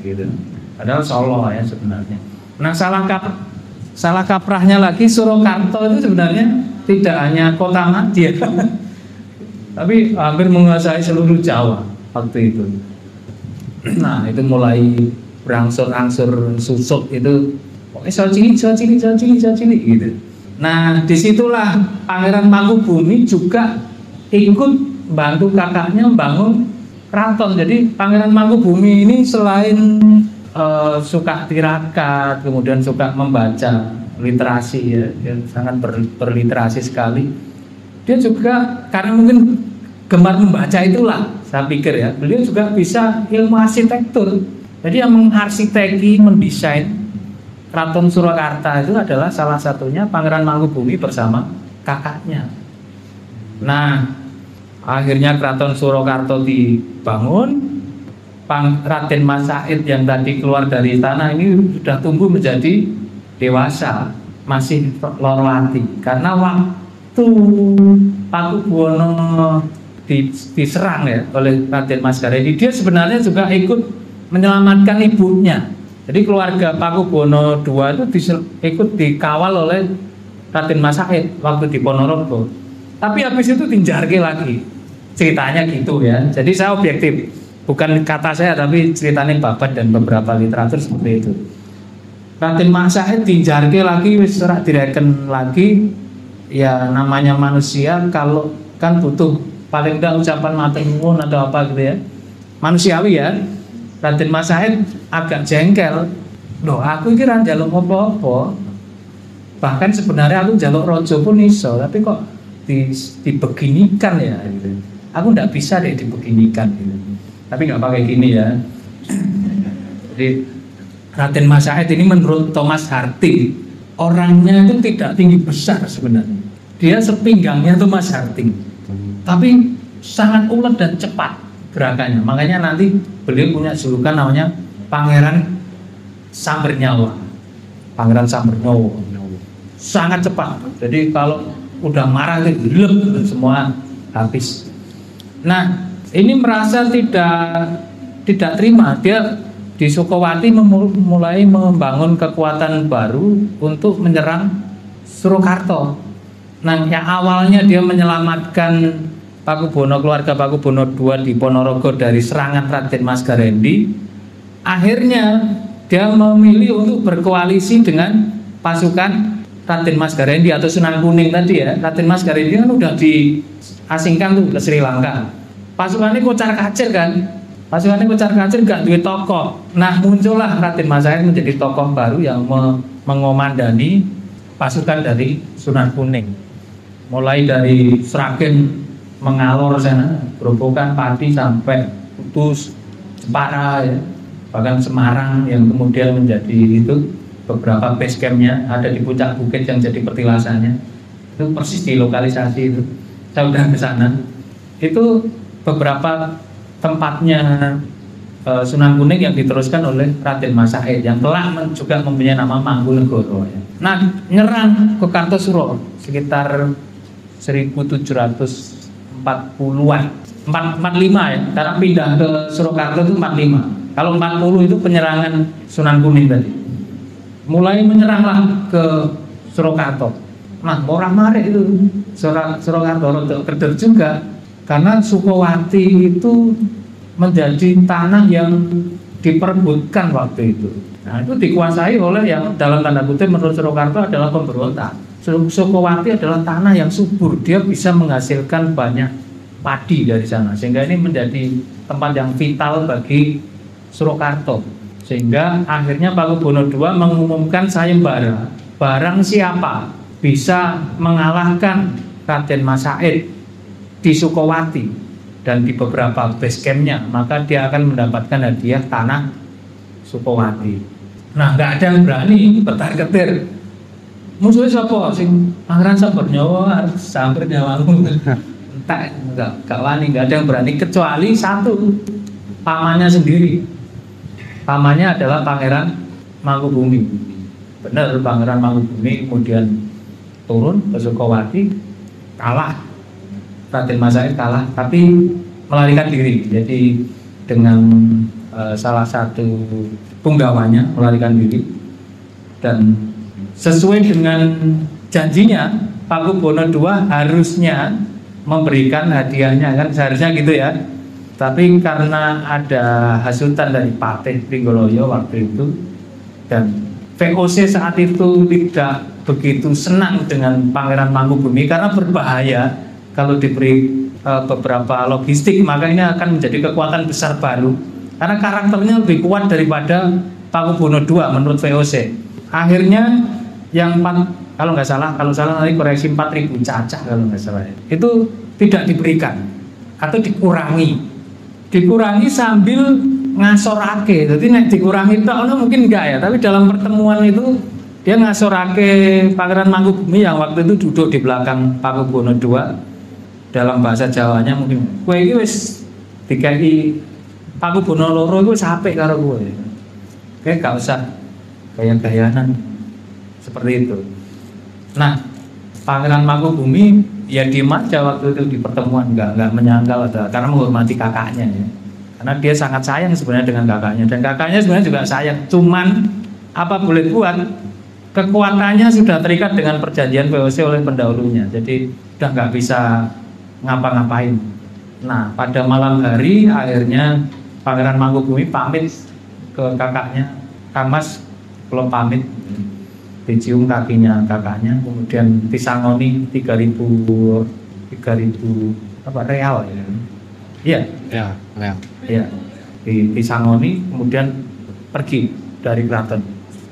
gitu. Padahal Solo ya sebenarnya. Nah, salah kaprahnya lagi, Surakarta itu sebenarnya tidak hanya kota Madya, tapi hampir menguasai seluruh Jawa waktu itu. Nah, itu mulai berangsur-angsur susuk itu, pokoknya cilik gitu. Nah, disitulah Pangeran Mangkubumi juga ikut bantu kakaknya membangun keraton. Jadi Pangeran Mangkubumi ini selain suka tirakat, kemudian suka membaca literasi ya, sangat berliterasi sekali. Dia juga karena mungkin gemar membaca itulah, saya pikir ya, beliau juga bisa ilmu arsitektur. Jadi yang mengarsiteki, mendesain Keraton Surakarta itu adalah salah satunya Pangeran Mangkubumi bersama kakaknya. Nah, akhirnya Keraton Surakarta dibangun. Raden Mas Said yang tadi keluar dari istana ini sudah tumbuh menjadi dewasa, masih loro ati. Karena waktu Pakubuwono diserang ya oleh Raden Mas Garendi, dia sebenarnya juga ikut menyelamatkan ibunya. Jadi keluarga Pakubuwono II itu ikut dikawal oleh Raden Mas Said waktu di Ponorogo. Tapi habis itu tinjarke lagi. Ceritanya gitu ya. Jadi saya objektif, bukan kata saya tapi ceritanya Babat dan beberapa literatur seperti itu. Raden Mas Said tinjarke lagi, wis ora direken lagi. Ya namanya manusia, kalau kan butuh paling enggak ucapan matur nuwun atau apa gitu ya. Manusiawi ya. Raden Mas Said agak jengkel. Loh, aku iki ra njaluk apa-apa. Bahkan sebenarnya aku njaluk raja pun iso, tapi kok dibeginikan ya gitu. Aku ndak bisa deh dibeginikan gitu. Tapi nggak pakai gini ya. Jadi Raden Mas Said ini menurut Thomas Harting, orangnya itu tidak tinggi besar sebenarnya. Dia sepinggangnya tuh Mas Harting, tapi sangat ulet dan cepat gerakannya. Makanya nanti beliau punya julukan namanya Pangeran Sambernyawa. Pangeran Sambernyawa. Sangat cepat. Jadi kalau udah marah itu gelap semua habis. Nah, ini merasa tidak terima. Dia di Sukowati mulai membangun kekuatan baru untuk menyerang Surakarta. Nah, yang awalnya dia menyelamatkan Pakubuwono, keluarga Pakubuwono II di Ponorogo dari serangan Raden Mas Garendi, akhirnya dia memilih untuk berkoalisi dengan pasukan Raden Mas Garendi atau Sunan Kuning tadi ya. Raden Mas Garendi kan udah diasingkan tuh ke Sri Lanka. Pasukannya kocar-kacir kan. Pasukannya kocar-kacir gak duit tokoh. Nah, muncullah Raden Mas Said menjadi tokoh baru yang mengomandani pasukan dari Sunan Kuning. Mulai dari Sragen mengalor sana, Grobogan, Pati sampai Kudus, Jepara ya. bahkan Semarang yang kemudian menjadi itu beberapa base campnya ada di puncak bukit yang jadi petilasannya, itu persis di lokalisasi itu. Saya udah ke sana, itu beberapa tempatnya Sunan Kuning yang diteruskan oleh Raden Mas Said yang telah juga mempunyai nama Mangkunegoro ya. Nah, nyerang ke Kartosuro sekitar 1740-an, 45 ya, karena pindah ke Surakarta itu 45. Kalau 40 itu penyerangan Sunan Kuning tadi. Mulai menyeranglah ke Surakarta. Nah, orang marik itu Surakarta rodok keder juga karena Sukowati itu menjadi tanah yang diperebutkan waktu itu. Nah, itu dikuasai oleh yang dalam tanda kutip menurut Surakarta adalah pemberontak. Sukowati adalah tanah yang subur, dia bisa menghasilkan banyak padi dari sana, sehingga ini menjadi tempat yang vital bagi Surakarta. Sehingga akhirnya Pakubono II mengumumkan sayembara, barang siapa bisa mengalahkan Raden Mas Said di Sukowati dan di beberapa base campnya, maka dia akan mendapatkan hadiah tanah Sukowati. Nah, nggak ada yang berani betar-ketir. Musuhnya siapa? Sing Pangeran Sambernyawa harus samper nyawamu. Entak, nggak wani, nggak ada yang berani kecuali satu, pamannya sendiri. Pamannya adalah Pangeran Mangkubumi. Benar, Pangeran Mangkubumi kemudian turun ke Sukowati, kalah. Raden Mas Said kalah, tapi melarikan diri. Jadi dengan salah satu punggawanya melarikan diri, dan sesuai dengan janjinya Pakubono II harusnya memberikan hadiahnya, kan seharusnya gitu ya. Tapi karena ada hasutan dari Patih Pringgoloyo waktu itu, dan VOC saat itu tidak begitu senang dengan Pangeran Mangkubumi karena berbahaya kalau diberi beberapa logistik, maka ini akan menjadi kekuatan besar baru karena karakternya lebih kuat daripada Pakubono II menurut VOC. Akhirnya yang kalau salah nanti koreksi 4.000 cacah kalau nggak salah, itu tidak diberikan atau dikurangi sambil ngasorake. Jadi nek dikurangi itu mungkin enggak ya, tapi dalam pertemuan itu dia ngasorake Pangeran Mangkubumi yang waktu itu duduk di belakang Pakubono II. Dalam bahasa Jawanya mungkin kowe iki wis dikai Pakubono loro iku wis apik karo kowe. Kowe gak usah gaya-gayanan seperti itu. Nah, Pangeran Mangkubumi ya diem aja waktu itu di pertemuan, nggak menyangkal karena menghormati kakaknya ya. Karena dia sangat sayang sebenarnya dengan kakaknya, dan kakaknya sebenarnya juga sayang. Cuman apa boleh buat, kekuatannya sudah terikat dengan perjanjian VOC oleh pendahulunya, jadi udah nggak bisa ngapa-ngapain. Nah, pada malam hari akhirnya Pangeran Mangkubumi pamit ke kakaknya, Kang Mas, belum pamit, dicium kakinya kakaknya, kemudian disangoni 3.000 real ya. Iya. Ya, real. Iya. Disangoni kemudian pergi dari keraton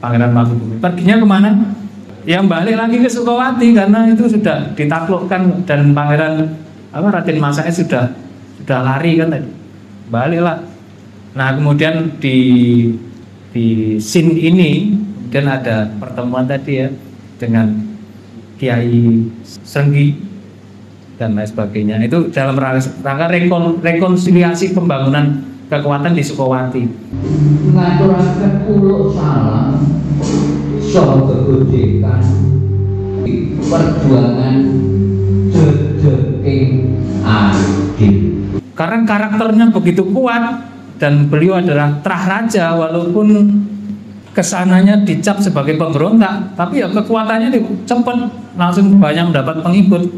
Pangeran Mangkubumi. Perginya kemana? Ya balik lagi ke Sukowati karena itu sudah ditaklukkan dan Pangeran Raden Mas Said sudah lari kan tadi. Baliklah. Nah, kemudian di scene ini dan ada pertemuan tadi ya dengan Kiai Senggi dan lain sebagainya. Itu dalam rangka rekonsiliasi pembangunan kekuatan di Sukowati. Ngaturaken kula salam saha kegojekan perjuangan jejeking adil. Karena karakternya begitu kuat dan beliau adalah Trah Raja, walaupun kesananya dicap sebagai pemberontak, tapi ya kekuatannya cepat, langsung banyak mendapat pengikut.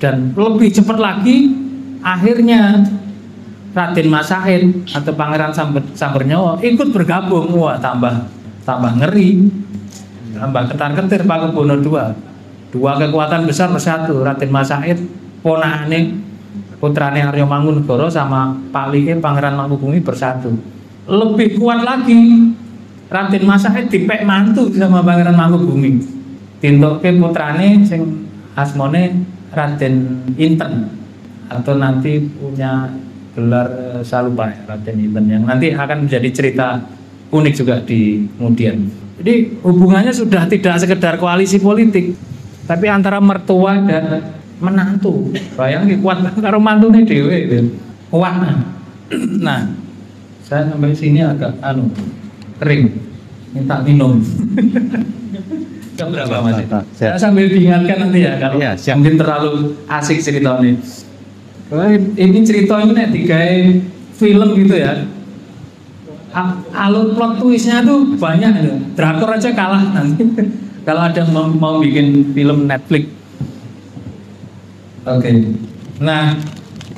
Dan lebih cepat lagi akhirnya Raden Mas Said atau Pangeran Sambernyawa ikut bergabung. Wah, tambah ngeri, tambah ketar-ketir Pakubono II. Dua kekuatan besar bersatu, Raden Mas Said ponakane putrane Arya Mangkunegoro sama palike Pangeran Mangkubumi bersatu. Lebih kuat lagi, Raden Mas Said dipek mantu sama Pangeran Mangkubumi. Tintoke putrane sing asmane Raden Inten, atau nanti punya gelar saya lupa ya, Raden Inten, yang nanti akan menjadi cerita unik juga di kemudian. Jadi hubungannya sudah tidak sekedar koalisi politik, tapi antara mertua dan menantu. Bayangin kuat karo mantune dhewe gitu. Kuat. Nah, saya sampai sini agak kering. Minta minum. Jam berapa Mas? Saya sambil diingatkan nanti ya kalau mungkin terlalu asik ceritanya. Ini cerita ini nek digawe film gitu ya. Alur plot twistnya tuh banyak ya. Drakor aja kalah nanti. Kalau ada mau bikin film Netflix. Oke. Nah,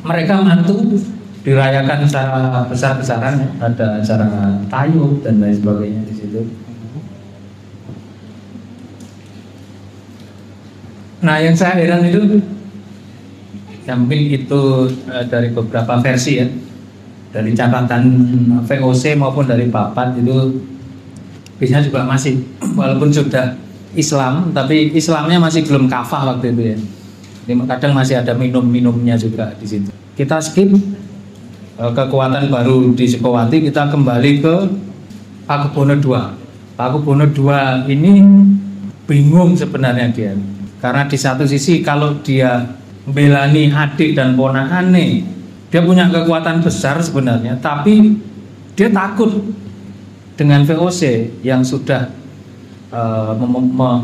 mereka mantu dirayakan secara besar-besaran ya. Ada acara tayub dan lain sebagainya di situ. Nah, yang saya heran itu ya mungkin itu dari beberapa versi ya. Dari catatan VOC maupun dari Papat itu biasanya juga masih walaupun sudah Islam tapi Islamnya masih belum kafah waktu itu ya. Jadi kadang masih ada minum-minumnya juga di situ. Kita skip kekuatan baru di Sukowati, kita kembali ke Pakubono II. Pakubono II ini bingung sebenarnya dia. Karena di satu sisi kalau dia membelani adik dan ponakane, dia punya kekuatan besar sebenarnya, tapi dia takut dengan VOC yang sudah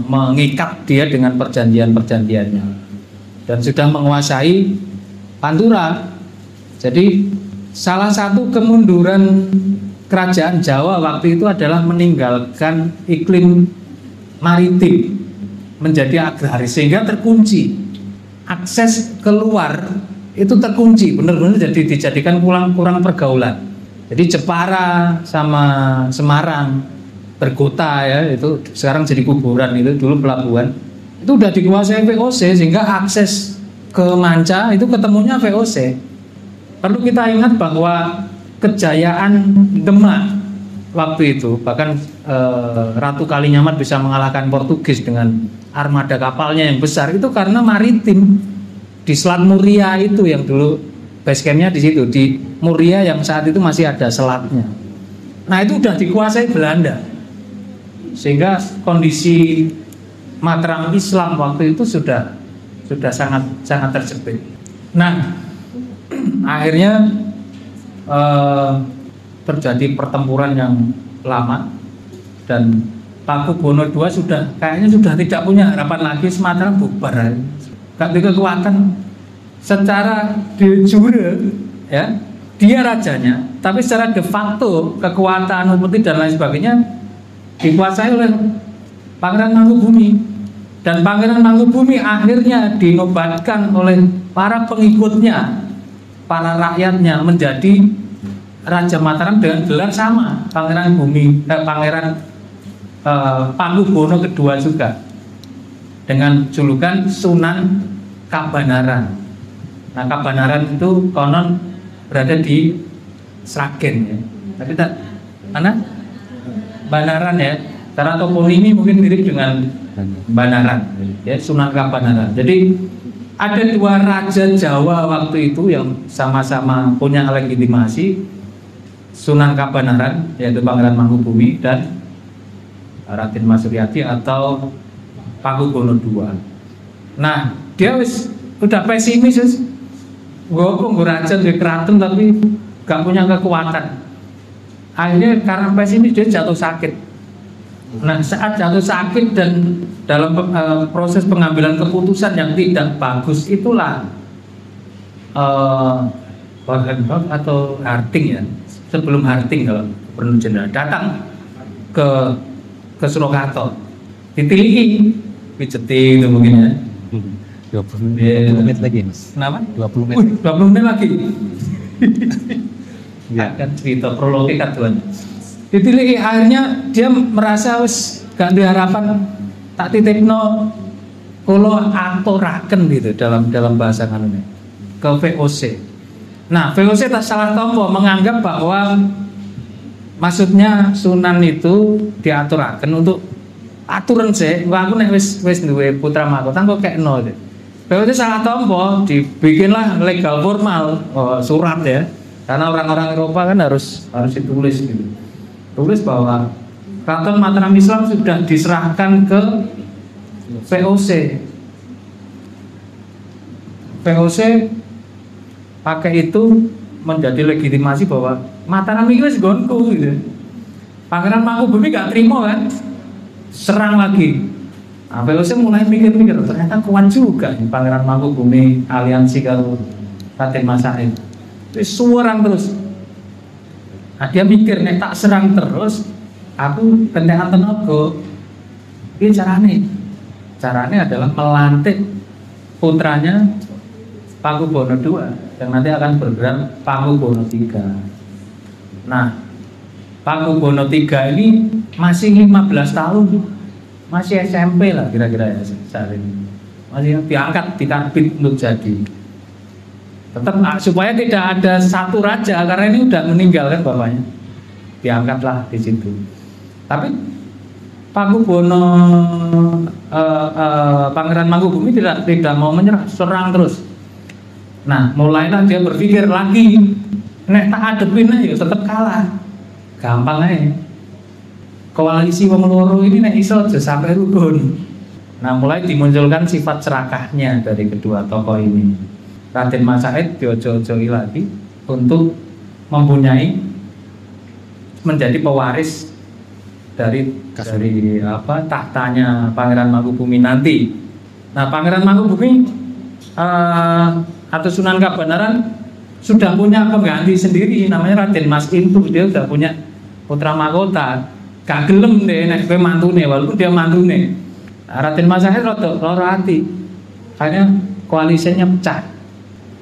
mengikat dia dengan perjanjian-perjanjiannya dan sudah menguasai Pantura. Jadi salah satu kemunduran kerajaan Jawa waktu itu adalah meninggalkan iklim maritim menjadi agraris sehingga terkunci akses keluar itu terkunci, benar-benar jadi dijadikan kurang pergaulan. Jadi Jepara sama Semarang berkota ya, itu sekarang jadi kuburan, itu dulu pelabuhan. Itu udah dikuasai VOC sehingga akses ke manca itu ketemunya VOC. Perlu kita ingat bahwa kejayaan Demak waktu itu, bahkan Ratu Kalinyamat bisa mengalahkan Portugis dengan armada kapalnya yang besar itu karena maritim. Di Selat Muria itu yang dulu base campnya di situ, di Muria yang saat itu masih ada selatnya. Nah itu udah dikuasai Belanda, sehingga kondisi Mataram Islam waktu itu sudah sangat terjepit. Nah akhirnya terjadi pertempuran yang lama dan Pakubono II kayaknya sudah tidak punya harapan lagi. Mataram bubar. Gak ada kekuatan secara de jure ya, dia rajanya, tapi secara de facto kekuatan putih dan lain sebagainya dikuasai oleh Pangeran Mangkubumi, dan Pangeran Mangkubumi akhirnya dinobatkan oleh para pengikutnya, para rakyatnya menjadi Raja Mataram dengan gelar sama, Pangeran Pakubono II juga, dengan julukan Sunan Kabanaran. Nah, Kabanaran itu konon berada di Sragen ya. Tapi tak mana? Banaran ya. Cara toponimi mungkin mirip dengan Banaran ya, Sunan Kabanaran. Jadi ada dua raja Jawa waktu itu yang sama-sama punya legitimasi, Sunan Kabanaran yaitu Pangeran Mangkubumi dan Raden Mas Suryadi atau Pakubono II. Nah, dia udah pesimis, gue raja di keraton tapi gak punya kekuatan. Akhirnya karena pesimis dia jatuh sakit. Nah, saat jatuh sakit dan dalam proses pengambilan keputusan yang tidak bagus itulah Wagenhoff atau Harting ya, sebelum Harting kalau Gubernur Jenderal datang ke Surakarta, ditilihi, pijeti itu mungkin ya. 20 menit lagi Mas. Kenapa? 20 menit. 20 menit lagi. Ya. Akan cerita prolognya kaduan. Ditilihi akhirnya dia merasa wis gak ada harapan, tak titipno kula aturaken gitu dalam bahasa kanune ke VOC. Nah, VOC tak salah tompo menganggap bahwa maksudnya Sunan itu diaturaken untuk aturan sih, aku nek wis duwe putra mahkota kok kekno gitu. VOC salah tompo, dibikinlah legal formal surat ya. Karena orang-orang Eropa kan harus ditulis gitu. tulis bahwa Keraton Mataram Islam sudah diserahkan ke VOC. VOC pakai itu menjadi legitimasi bahwa Mataram itu wis nggonku gitu. Pangeran Mangkubumi gak terima kan, serang lagi. Nah, VOC mulai mikir-mikir, ternyata kuat juga nih Pangeran Mangkubumi aliansi kalau Raden Mas Said. Terus serang terus. Nah, dia mikir nek tak serang terus, aku kentekan tenaga. Ini caranya adalah melantik putranya Pakubono II yang nanti akan bergerak Pakubono III. Nah, Pakubono III ini masih 15 tahun, masih SMP lah kira-kira ya saat ini. Masih diangkat, dikarbit untuk jadi. Tetap supaya tidak ada satu raja karena ini udah meninggalkan bapaknya, diangkatlah di situ. Tapi Pakubono Pangeran Mangkubumi tidak mau menyerah, serang terus. Nah, mulailah dia berpikir lagi, nek tak adepin aja tetap kalah, gampang aja. Koalisi wong loro ini nek iso aja sampai rukun. Nah, mulai dimunculkan sifat serakahnya dari kedua tokoh ini. Raden Mas Said diojo-ojoi lagi untuk mempunyai menjadi pewaris dari tahtanya Pangeran Mangkubumi nanti. Nah, Pangeran Mangkubumi atau Sunan Kabanaran sudah punya pengganti sendiri namanya Raden Mas Intu. Dia sudah punya putra mahkota. Gak gelem deh nek kowe mantune walaupun dia mantune. Raden Mas Said loro hati. Akhirnya koalisinya pecah.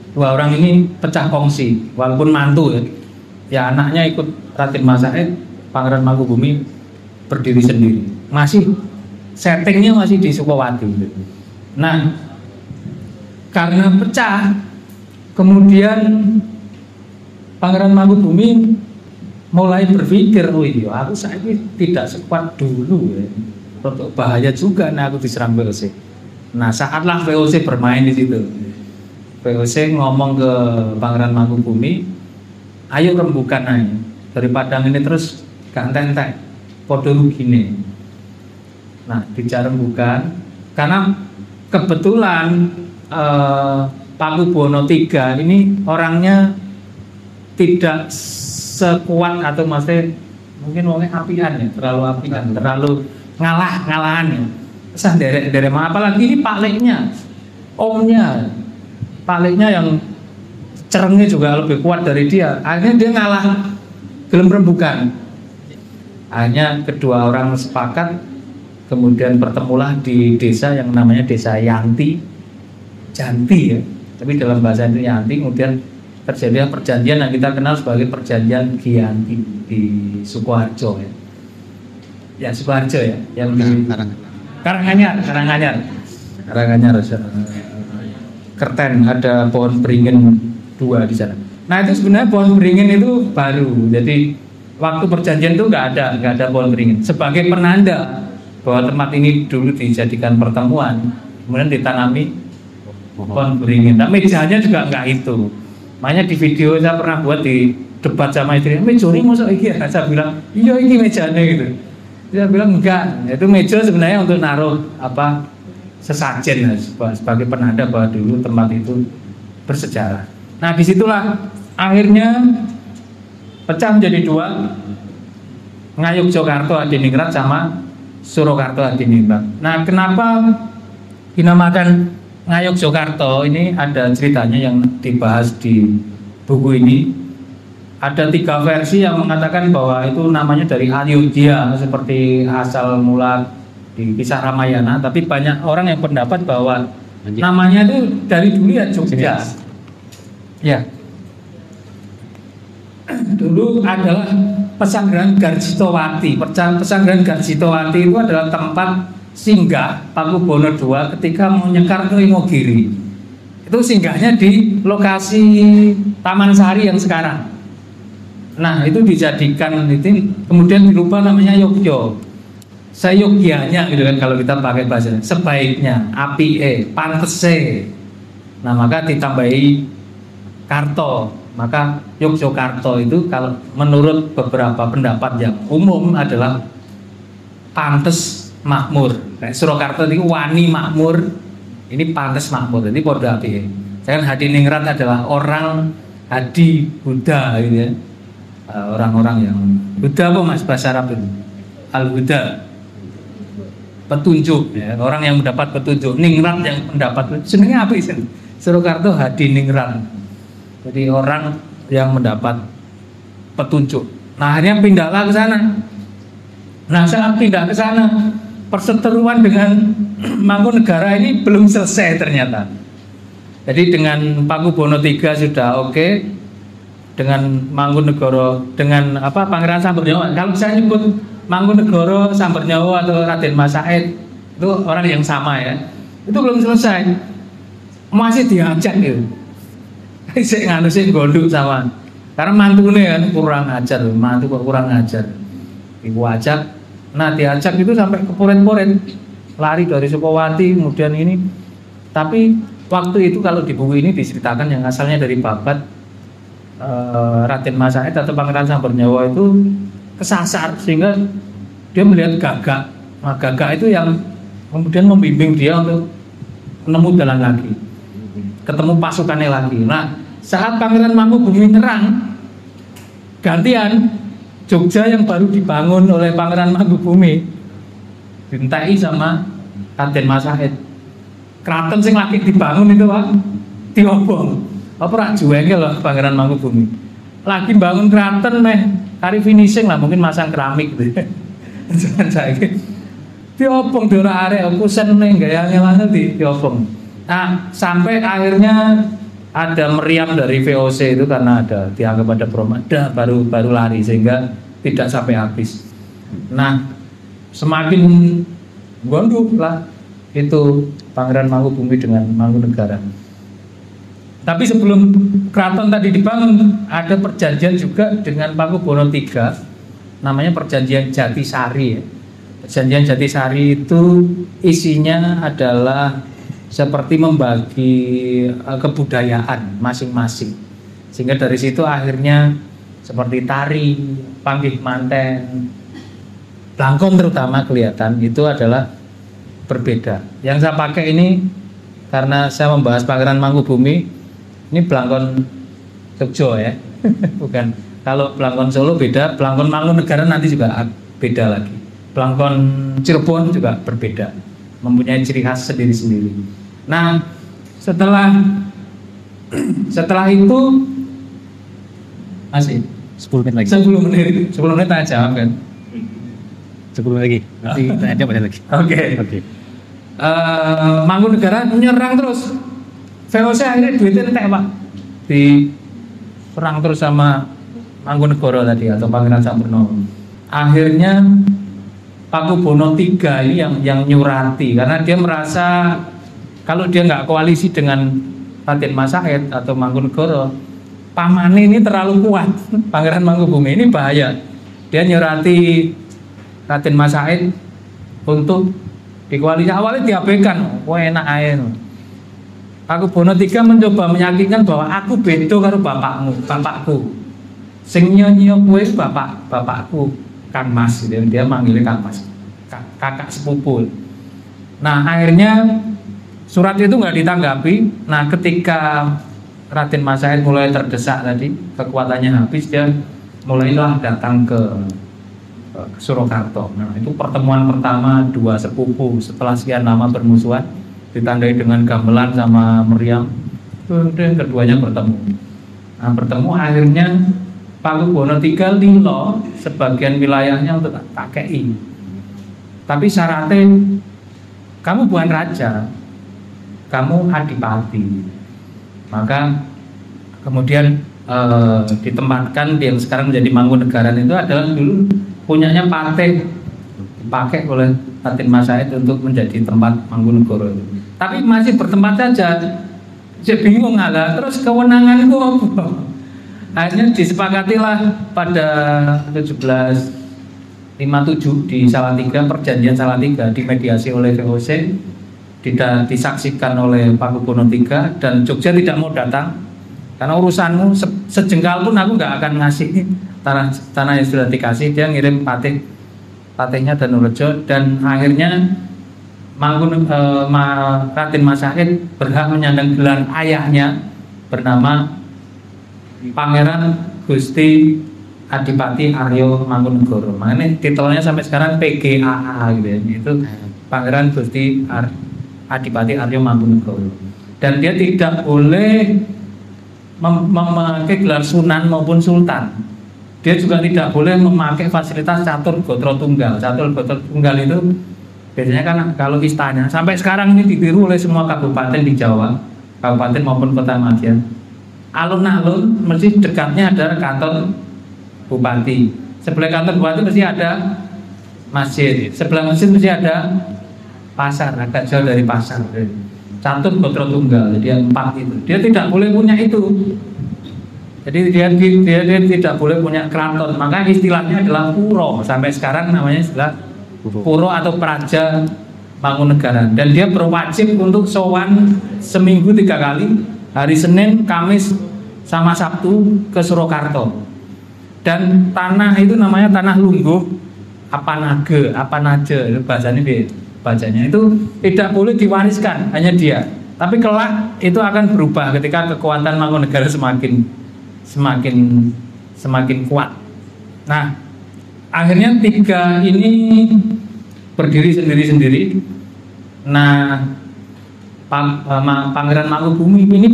Dua orang ini pecah kongsi walaupun mantu ya. Ya anaknya ikut Raden Mas Said, Pangeran Mangkubumi berdiri sendiri. Masih settingnya masih di Sukowati. Nah, karena pecah, kemudian Pangeran Mangkubumi mulai berpikir, oh iya, aku saat ini tidak sekuat dulu ya. Bahaya juga nih aku diserang VOC. Nah, saatlah VOC bermain di situ. VOC ngomong ke Pangeran Mangkubumi, ayo rembukan aja. Dari Padang ini terus gak entek, podo rugine. Nah, bicara rembukan, karena kebetulan Pakubono III ini orangnya tidak sekuat atau maksudnya mungkin orangnya apian ya, terlalu apian, terlalu ngalahan ya. Sah derek apalagi ini pakliknya, omnya, pakliknya yang cerengnya juga lebih kuat dari dia. Akhirnya dia ngalah, gelem rembukan. Akhirnya kedua orang sepakat, kemudian bertemulah di desa yang namanya Desa Janti ya, tapi dalam bahasa itu Yanti. Kemudian terjadi perjanjian yang kita kenal sebagai perjanjian Giyanti di Sukoharjo ya. Ya Sukoharjo ya, yang di Karanganyar. Kerten ada pohon beringin 2 di sana. Nah itu sebenarnya pohon beringin itu baru, jadi waktu perjanjian itu nggak ada pohon beringin sebagai penanda bahwa tempat ini dulu dijadikan pertemuan, kemudian ditanami pohon beringin. Nah mejanya juga nggak itu. Makanya di video saya pernah buat di debat sama istri, meja ini masuk iki ya? Saya bilang iya ini mejanya gitu. Dia bilang enggak, itu meja sebenarnya untuk naruh sesajen sebagai penanda bahwa dulu tempat itu bersejarah. Nah disitulah akhirnya pecah menjadi 2, Ngayogyakarta Hadiningrat sama Surakarta Hadiningrat. Nah kenapa dinamakan Ngayogyakarta? Ini ada ceritanya yang dibahas di buku ini. Ada 3 versi yang mengatakan bahwa itu namanya dari Ayodhya seperti asal mula di kisah Ramayana, tapi banyak orang yang pendapat bahwa namanya itu dari dulu ya Jogja. Ya. Dulu adalah Pesanggrahan Garjitowati. Pesanggrahan Garjitowati itu adalah tempat singgah Pakubono II ketika mau nyekar ke Imogiri. Itu singgahnya di lokasi Taman Sari yang sekarang. Nah itu dijadikan itu, kemudian dirubah namanya Yogyo. Seyogyanya gitu kan kalau kita pakai bahasa sebaiknya, apike, pantese. Nah maka ditambahi Karto. Maka Yogyakarta itu kalau menurut beberapa pendapat yang umum adalah pantes makmur. Nah, Surakarta itu wani makmur, ini pantes makmur. Jadi podo api. Jangan Hadiningrat adalah orang Hadi Buddha gitu ya. Orang-orang yang Buddha apa Mas bahasa Arab itu? Al-Huda, petunjuk ya, orang yang mendapat petunjuk. Ningrat yang mendapat senengnya apa sih? Surakarta Hadiningrat. Jadi orang yang mendapat petunjuk. Nah, akhirnya pindahlah ke sana. Nah, saat pindah ke sana, perseteruan dengan Mangkunegara ini belum selesai ternyata. Jadi dengan Pakubono III sudah oke, dengan Mangkunegara, dengan Pangeran Sambernyawa. Kalau saya nyebut Mangkunegara, Sambernyawa atau Raden Mas Said itu orang yang sama ya. Itu belum selesai, masih diajak gitu. Saya nganu sih gondok sama, karena mantune kan kurang ajar, mantu kok kurang ajar. Ibu ajak, nah diajak itu sampai ke Poren-Poren, lari dari Sukowati, kemudian ini. Tapi waktu itu kalau di buku ini diceritakan yang asalnya dari babat Raden Mas Said atau Pangeran Sambernyawa itu kesasar sehingga dia melihat Gagak. Nah, Gagak itu yang kemudian membimbing dia untuk menemu jalan lagi, ketemu pasukannya lagi. Nah, saat Pangeran Mangkubumi nyerang, gantian Jogja yang baru dibangun oleh Pangeran Mangkubumi dintai sama Raden Mas Said. Kraton sing lagi dibangun itu Pak diobong. Apa rak juwenge loh Pangeran Mangkubumi. Lagi bangun kraton meh kari finishing lah, mungkin masang keramik gitu. Jangan saiki. Diobong dora arek kusen ning gaya-gayane diobong. Nah, sampai akhirnya ada meriam dari VOC itu karena ada dianggap ada bromada, baru lari sehingga tidak sampai habis. Nah, semakin gondok lah itu Pangeran Mangkubumi dengan Mangkunegara. Tapi sebelum keraton tadi dibangun, ada perjanjian juga dengan Pakubono III, namanya Perjanjian Jatisari ya. Perjanjian Jatisari itu isinya adalah seperti membagi kebudayaan masing-masing, sehingga dari situ akhirnya seperti tari, panggih manten, blangkon terutama kelihatan itu adalah berbeda. Yang saya pakai ini karena saya membahas Pangeran Mangkubumi, ini blangkon Jogja ya, bukan. Kalau blangkon Solo beda, blangkon Mangkunegara nanti juga beda lagi. Blangkon Cirebon juga berbeda, mempunyai ciri khas sendiri-sendiri. Nah, setelah itu masih 10 menit lagi. 10 menit aja jawab kan. 10 menit lagi. Nanti tanya pada lagi. Oke. Mangkunegara menyerang terus. VOC akhirnya duitnya entek Pak. Diserang terus sama Mangkunegara tadi atau Pangeran Sambernyawa. Akhirnya Pakubono III ini yang nyurati karena dia merasa kalau dia nggak koalisi dengan Raden Mas Said atau Mangkunegara, pamane ini terlalu kuat. Pangeran Mangkubumi ini bahaya. Dia nyurati Raden Mas Said untuk dikoalisi. Awalnya diabaikan, wah enak aja. Pakubono III mencoba meyakinkan bahwa aku beda karo bapakku. Sing nyonya kowe bapakku Kang Mas, dia manggilnya Kang Mas, kakak sepupu. Nah, akhirnya surat itu nggak ditanggapi. Nah, ketika Raden Mas Said mulai terdesak tadi, kekuatannya habis, dia mulailah datang ke Surakarta. Nah, itu pertemuan pertama dua sepupu setelah sekian lama bermusuhan, ditandai dengan gamelan sama meriam. Kemudian keduanya bertemu. Nah, bertemu akhirnya Pakubono III lilo sebagian wilayahnya untuk KKI. Tapi syaratnya kamu bukan raja, kamu adipati. Maka kemudian ditempatkan yang sekarang menjadi Mangkunegara itu adalah dulu punyanya Patih, dipakai oleh Raden Mas Said untuk menjadi tempat Mangkunegara itu. Tapi masih bertempat saja. Saya bingung lah, terus kewenangan itu apa? Akhirnya disepakatilah pada 1757 di Salatiga, Perjanjian Salatiga dimediasi oleh VOC, disaksikan oleh Pakubono III dan Jogja tidak mau datang Karena urusanmu sejengkal pun aku nggak akan ngasih tanah yang sudah dikasih. Dia ngirim patihnya Danurejo, dan akhirnya Raden Mas Sahid berhak menyandang gelar ayahnya bernama Pangeran Gusti Adipati Aryo Mangkunegoro. Makanya titelnya sampai sekarang PGAA gitu ya. Itu Pangeran Gusti Adipati Aryo Mangkunegoro. Dan dia tidak boleh memakai gelar Sunan maupun Sultan. Dia juga tidak boleh memakai fasilitas catur gotro tunggal. Catur gotro tunggal itu biasanya kan kalau istana sampai sekarang ini ditiru oleh semua kabupaten di Jawa, kabupaten maupun kota madya. Alun-alun mesti dekatnya ada kantor bupati. Sebelah kantor bupati mesti ada masjid. Sebelah masjid mesti ada pasar, agak jauh dari pasar. Catur gotro tunggal, jadi 4 itu. Dia tidak boleh punya itu. Jadi dia tidak boleh punya keraton. Maka istilahnya adalah puro. Sampai sekarang namanya istilah puro atau praja Mangkunegaran. Dan dia berwajib untuk sowan seminggu 3 kali, hari Senin, Kamis, sama Sabtu ke Surakarta. Dan tanah itu namanya tanah lungguh apanaje bacanya itu tidak boleh diwariskan, hanya dia. Tapi kelak itu akan berubah ketika kekuatan Mangkunegaran semakin kuat. Nah, akhirnya 3 ini berdiri sendiri-sendiri. Nah, Pangeran Mangkubumi ini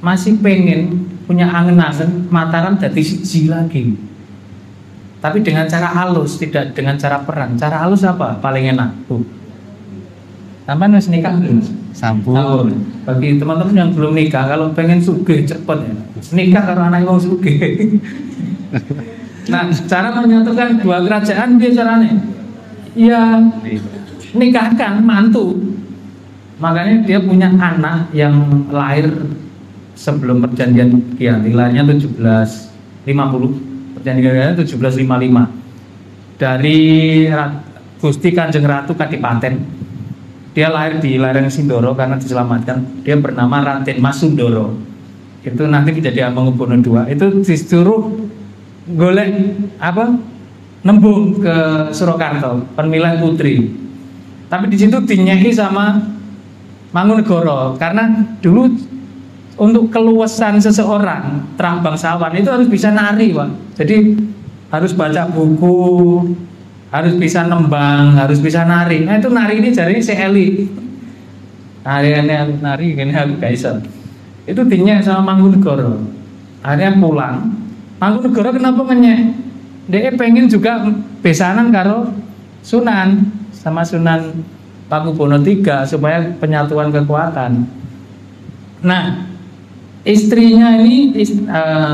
masih pengen punya angen-angen Mataram jadi siji lagi. Tapi dengan cara halus, tidak dengan cara perang. Cara halus apa? Paling enak tuh. Sampai harus nikah belum? Sampun. Bagi teman-teman yang belum nikah, kalau pengen sugih cepet ya, nikah karo anak wong sugih. Nah, cara menyatukan 2 kerajaan dia caranya, ya nikahkan mantu. Makanya dia punya anak yang lahir sebelum perjanjian Kianti, lahirnya 1750. Perjanjian 1755 dari Gusti Kanjeng Ratu Kadipaten. Dia lahir di lereng Sindoro karena diselamatkan. Dia bernama Raden Mas Sundoro. Itu nanti jadi Hamengkubuwono II. Itu disuruh golek nembung ke Surakarta, pemilihan putri. Tapi di situ dinyehi sama Mangkunegoro karena dulu untuk keluasan seseorang terang bangsawan itu harus bisa nari, Pak. Jadi harus baca buku, harus bisa nembang, harus bisa nari. Nah itu nari ini jadinya si Eli. Nari ini aku gak bisa. Itu dinyek sama Mangkunegoro. Akhirnya pulang. Mangkunegoro kenapa ngenyek? Dia pengen juga besanan karo Sunan sama Sunan Pakubuwono III supaya penyatuan kekuatan. Nah, istrinya ini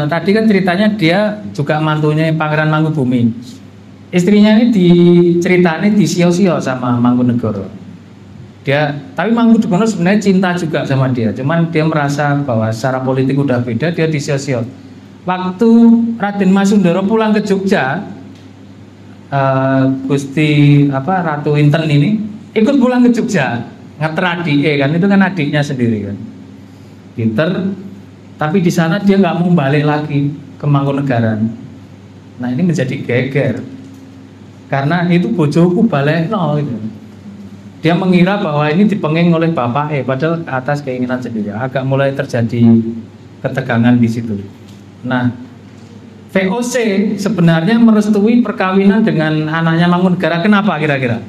tadi kan ceritanya dia juga mantunya Pangeran Mangkubumi. Istrinya ini diceritanya disio-sio sama Mangkunegoro. Tapi Mangkunegoro sebenarnya cinta juga sama dia. Cuman dia merasa bahwa secara politik udah beda, dia disio-sio. Waktu Raden Mas Sundoro pulang ke Jogja, Gusti Ratu Inten ini ikut pulang ke Jogja, ngeter adiknya kan, itu kan adiknya sendiri kan. Pinter. Tapi di sana dia nggak mau balik lagi ke Mangkunegaran. Nah ini menjadi geger karena itu bojoku balik gitu. Dia mengira bahwa ini dipenging oleh bapak, padahal atas keinginan sendiri. Agak mulai terjadi ketegangan di situ. Nah, VOC sebenarnya merestui perkawinan dengan anaknya Mangkunegaran. Kenapa kira-kira?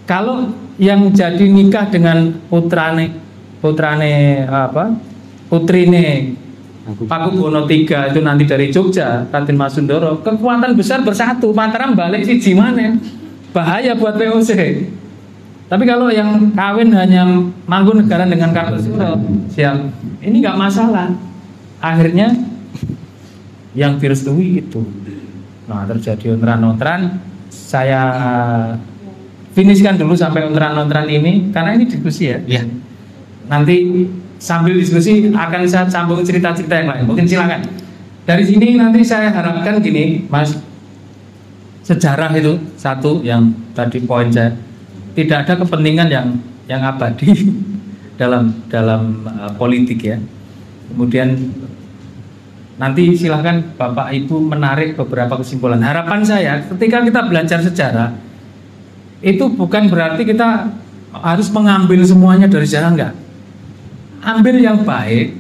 Kalau yang jadi nikah dengan putrine Pakubuwono III itu nanti dari Jogja, Raden Mas Sundoro, kekuatan besar bersatu, Mataram balik siji maneh. Bahaya buat VOC. Tapi kalau yang kawin hanya Mangkunegaran dengan Kartosuro, siap. Ini nggak masalah. Akhirnya yang direstui itu. Nah, terjadi ontran-ontran. Saya finishkan dulu sampai ontran-ontran ini karena ini diskusi ya. Iya. Nanti sambil diskusi akan saya sambung cerita-cerita yang lain. Mungkin silakan. Dari sini nanti saya harapkan gini, Mas. Sejarah itu satu yang tadi poin saya. Tidak ada kepentingan yang abadi dalam politik ya. Kemudian nanti silahkan Bapak Ibu menarik beberapa kesimpulan. Harapan saya ketika kita belajar sejarah itu bukan berarti kita harus mengambil semuanya dari sejarah, enggak. Ambil yang baik,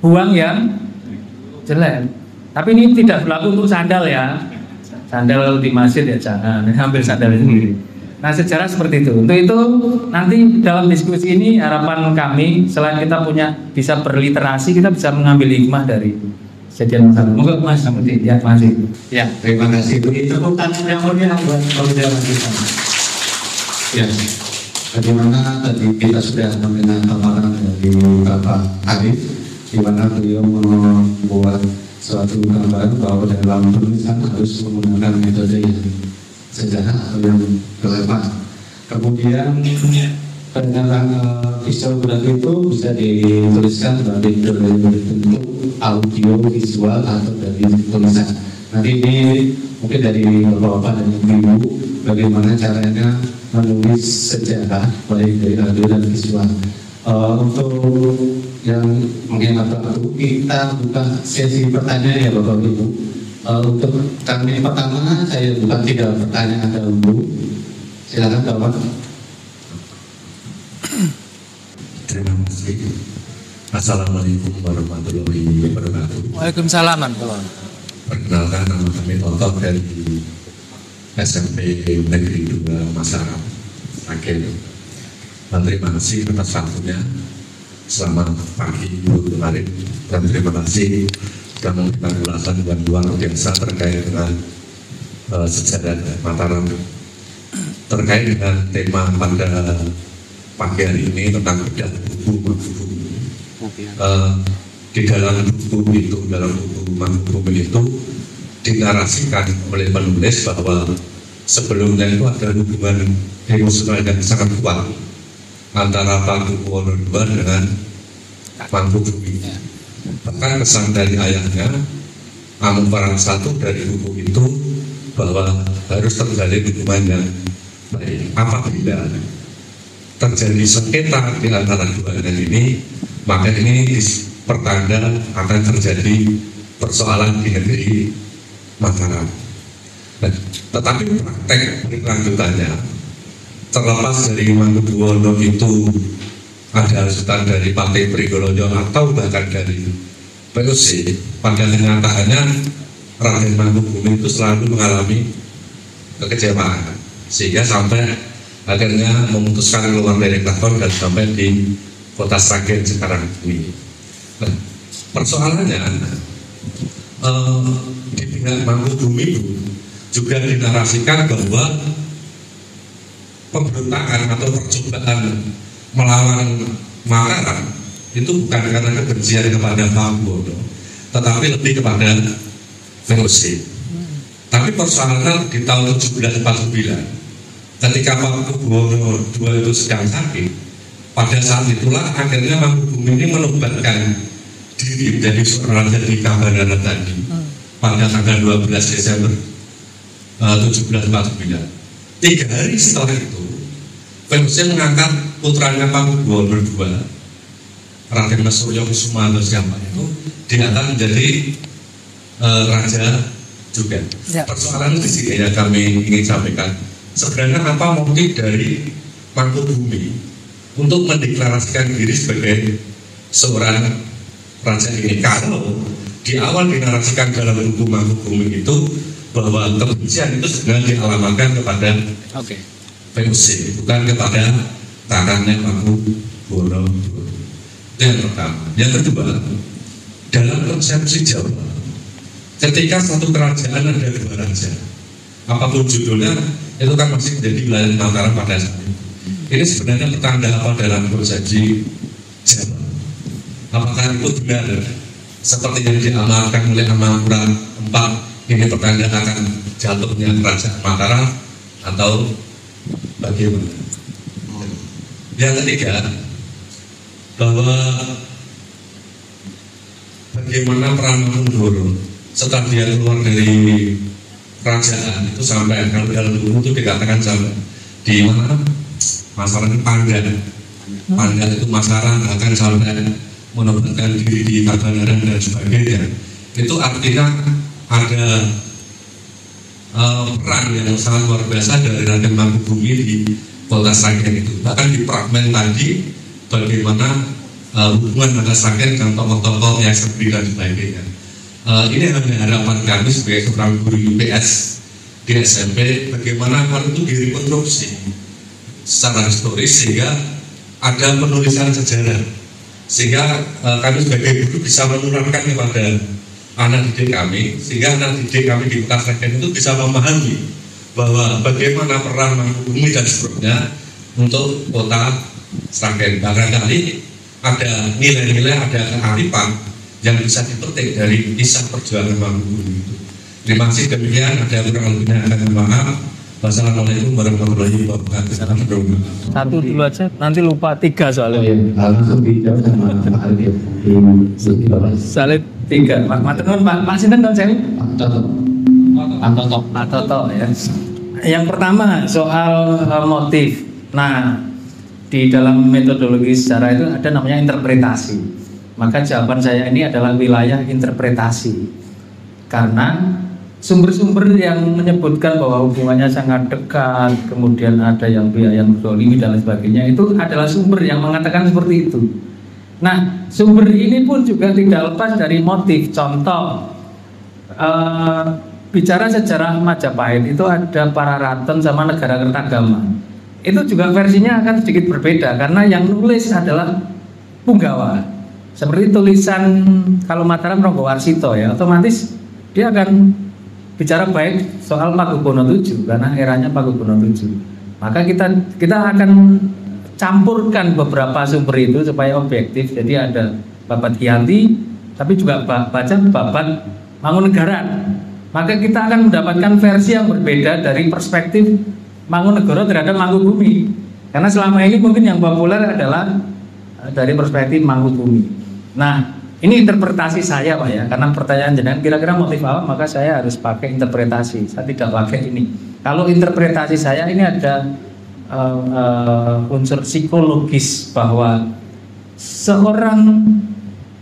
buang yang jelek. Tapi ini tidak berlaku untuk sandal ya. Sandal di masjid ya jangan, ambil sandal sendiri. Nah, sejarah seperti itu. Untuk itu nanti dalam diskusi ini harapan kami selain kita bisa berliterasi, kita bisa mengambil hikmah dari kejadian masa lalu. Moga Mas Samudi ya masih. Ya, terima kasih. Beri tepuk tangan yang mulia buat pembicara kita. Ya, bagaimana tadi kita sudah mendengar paparan dari Bapak Arif, di mana beliau membuat suatu gambaran bahwa dalam penulisan harus menggunakan metode yang sejarah atau yang relevan. Kemudian pengenalan historiografi itu bisa dituliskan sebagai bentuk audio, visual atau dari tulisan. Nanti ini mungkin dari Bapak-Bapak dan Ibu bagaimana caranya menulis sejarah baik dari audio dan visual. Untuk yang menghemat waktu kita buka sesi pertanyaan ya Bapak Ibu. Untuk kami pertama saya buka 3 pertanyaan dahulu. Silakan Bapak. Terima kasih. Assalamualaikum warahmatullahi wabarakatuh. Waalaikumsalam. Perkenalkan, nama kami Tonton dari SMP Negeri 2 Masyarakat Sragen. Terima kasih atas waktunya. Selamat pagi Ibu kemarin dan terima kasih sudah memberikan ulasan dan luar biasa terkait dengan sejarah Mataram, terkait dengan tema pada pagi hari ini tentang bedah buku. Di dalam buku itu, dalam buku Mangkubumi itu dinarasikan oleh penulis bahwa sebelumnya itu ada hubungan emosional yang sangat kuat antara Pakubuwono II dengan Mangkubumi. Bahkan kesan dari ayahnya Amengkurat I dari buku itu bahwa harus terjalin hubungan yang baik. Apabila terjadi sengketa di antara duanya ini, maka ini pertanda akan terjadi persoalan di negeri Mataram. Tetapi praktek berkelanjutannya, terlepas dari Mangkubumi itu ada hasutan dari Partai Pringolojo atau bahkan dari POC, pada kenyataannya Raden Mangkubumi itu selalu mengalami kekecewaan sehingga sampai akhirnya memutuskan keluar dari keraton dan sampai di kota Sragen sekarang ini. Nah, persoalannya di pihak Mangkubumi itu juga dinarasikan bahwa pemberontakan atau percobaan melawan Mataram itu bukan karena kebencian kepada Pakubuwono, tetapi lebih kepada VOC. Tapi persoalan di tahun 1749 ketika Pakubuwono II itu sedang sakit, pada saat itulah akhirnya Mangkubumi ini menobatkan diri menjadi seorang raja di Tabanan tadi pada tanggal 12 Desember 1749. 3 hari setelah itu VOC mengangkat putranya Pakubuwono II, Raden Suryo Kusumanto siapa itu diangkat menjadi raja juga. Persoalan di sini yang kami ingin sampaikan, sebenarnya apa motif dari Mangkubumi untuk mendeklarasikan diri sebagai seorang raja ini? Kalau di awal dinarasikan dalam buku Mangkubumi itu bahwa kebencian itu sebenarnya dialamatkan kepada VOC, bukan kepada tangannya Pakubuwono II. Itu yang pertama. Yang kedua, dalam konsepsi Jawa, ketika satu kerajaan ada 2 raja, apapun judulnya, itu kan masih menjadi wilayah Mataram pada saat itu. Ini sebenarnya pertanda apa dalam konsepsi Jawa? Apakah itu benar seperti yang diamalkan oleh Amangkurat IV, ini pertanda akan jatuhnya kerajaan Mataram, atau bagaimana? Yang ketiga, bahwa bagaimana peran Mangkunegoro setelah dia keluar dari kerajaan itu sampai kalau dalam buku itu dikatakan sampai di mana masalah Pandan itu Mataram, bahkan sampai menobatkan diri di Tabanan dan sebagainya. Itu artinya ada peran yang sangat luar biasa dari Raden Mangkubumi di Kota Sragen itu. Bahkan di fragmen tadi bagaimana hubungan antara Sragen dengan tokoh-tokoh yang seperti dan sebagainya. Ini hanya harapan kami sebagai seorang guru UPS di SMP, bagaimana hal itu direkonstruksi secara historis sehingga ada penulisan sejarah, sehingga kami sebagai guru bisa menularkan kepada anak didik kami, sehingga anak didik kami di Kota Sragen itu bisa memahami bahwa bagaimana peran Mangkubumi dan seterusnya untuk Kota Sragen. Barangkali ada nilai-nilai, ada kearifan yang bisa dipetik dari kisah perjuangan Mangkubumi itu. Terima kasih, demikian. Ada kurang lebihnya akan maaf. Wassalamualaikum warahmatullahi wabarakatuh. Satu dulu aja, nanti lupa 3 soalnya. Langsung dijawab sama Pak Arif. Soalnya 3. Pak Sinten dan saya. Pak Toto ya. Yang pertama soal motif. Nah, di dalam metodologi sejarah itu ada namanya interpretasi. Maka jawaban saya ini adalah wilayah interpretasi. Karena sumber-sumber yang menyebutkan bahwa hubungannya sangat dekat, kemudian ada yang pihak yang menzalimi dan lain sebagainya, itu adalah sumber yang mengatakan seperti itu. Nah, sumber ini pun juga tidak lepas dari motif. Contoh, bicara sejarah Majapahit itu ada para raton sama negara Kertagama. Itu juga versinya akan sedikit berbeda karena yang nulis adalah Punggawa. Seperti tulisan kalau Mataram Ronggowarsito ya, otomatis dia akan bicara baik soal Pakubono VII karena eranya Pakubono VII. Maka kita akan campurkan beberapa sumber itu supaya objektif. Jadi ada Babat Kianti, tapi juga baca Babat Mangunagaran. Maka kita akan mendapatkan versi yang berbeda dari perspektif Mangunegoro terhadap Mangkubumi. Karena selama ini mungkin yang populer adalah dari perspektif Mangkubumi. Nah, ini interpretasi saya Pak ya, karena pertanyaan jenengan kira-kira motif apa, maka saya harus pakai interpretasi. Saya tidak pakai ini. Kalau interpretasi saya ini ada unsur psikologis bahwa seorang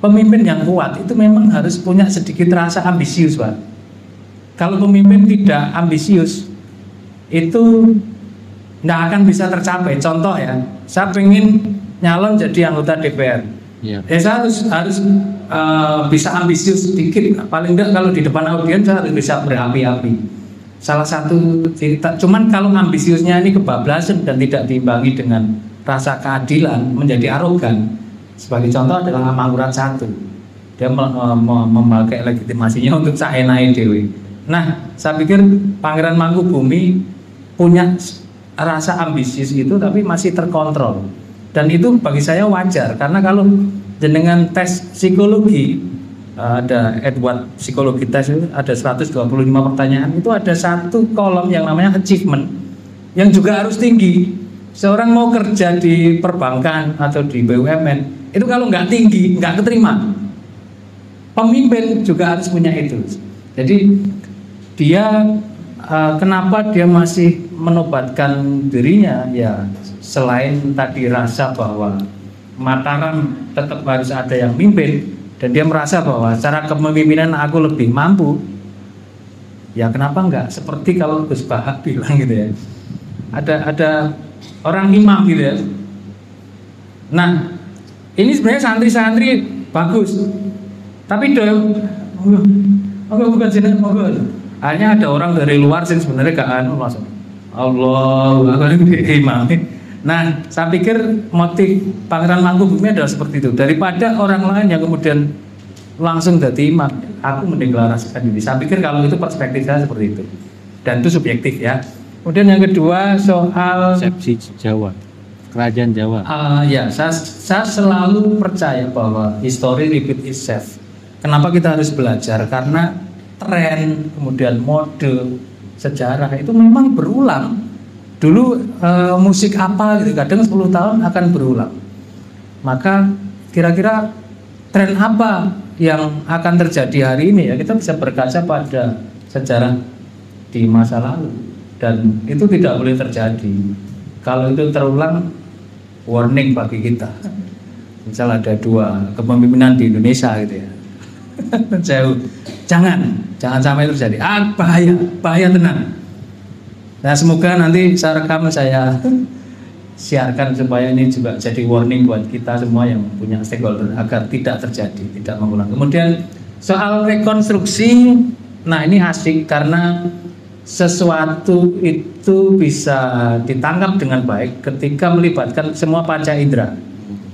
pemimpin yang kuat itu memang harus punya sedikit rasa ambisius Pak. Kalau pemimpin tidak ambisius itu nggak akan bisa tercapai. Contoh ya, saya pengen nyalon jadi anggota DPR. Saya harus bisa ambisius sedikit, paling enggak kalau di depan audiens saya harus bisa berapi-api. Salah satu cerita, cuman kalau ambisiusnya ini kebablasan dan tidak diimbangi dengan rasa keadilan, menjadi arogan. Sebagai contoh adalah Amangkurat I. Dia memakai legitimasinya untuk saenai dewe. Nah, saya pikir Pangeran Mangkubumi punya rasa ambisius itu tapi masih terkontrol. Dan itu bagi saya wajar, karena kalau jenengan tes psikologi, ada Edward psikologi tes itu ada 125 pertanyaan, itu ada satu kolom yang namanya achievement yang juga harus tinggi. Seorang mau kerja di perbankan atau di BUMN itu kalau nggak tinggi nggak keterima. Pemimpin juga harus punya itu. Jadi dia kenapa dia masih menobatkan dirinya ya, selain tadi rasa bahwa Mataram tetap harus ada yang mimpin, dan dia merasa bahwa secara kepemimpinan aku lebih mampu, ya kenapa enggak seperti kalau Gus Bahak bilang gitu ya, ada orang imam gitu ya. Nah, ini sebenarnya santri-santri bagus, tapi bukan sini, hanya ada orang dari luar sih sebenarnya gak anu langsung Allah imam. Nah, saya pikir motif Pangeran Mangkubumi adalah seperti itu. Daripada orang lain yang kemudian langsung jadi imam, aku mendeklarasikan diri. Saya pikir kalau itu perspektif saya seperti itu. Dan itu subjektif ya. Kemudian yang kedua soal konsepsi Jawa, kerajaan Jawa. Ya, saya selalu percaya bahwa history repeat itself. Kenapa kita harus belajar? Karena tren, kemudian mode, sejarah itu memang berulang. Dulu musik apa gitu, kadang 10 tahun akan berulang. Maka kira-kira tren apa yang akan terjadi hari ini ya, kita bisa berkaca pada sejarah di masa lalu, dan itu tidak boleh terjadi. Kalau itu terulang, warning bagi kita. misal ada 2 kepemimpinan di Indonesia gitu ya. Jauh, jangan sampai terjadi. Bahaya tenang. Nah, semoga nanti saya rekam, saya siarkan supaya ini juga jadi warning buat kita semua yang punya stakeholder agar tidak terjadi, tidak mengulang. Kemudian soal rekonstruksi, nah ini asik karena sesuatu itu bisa ditangkap dengan baik ketika melibatkan semua panca indera.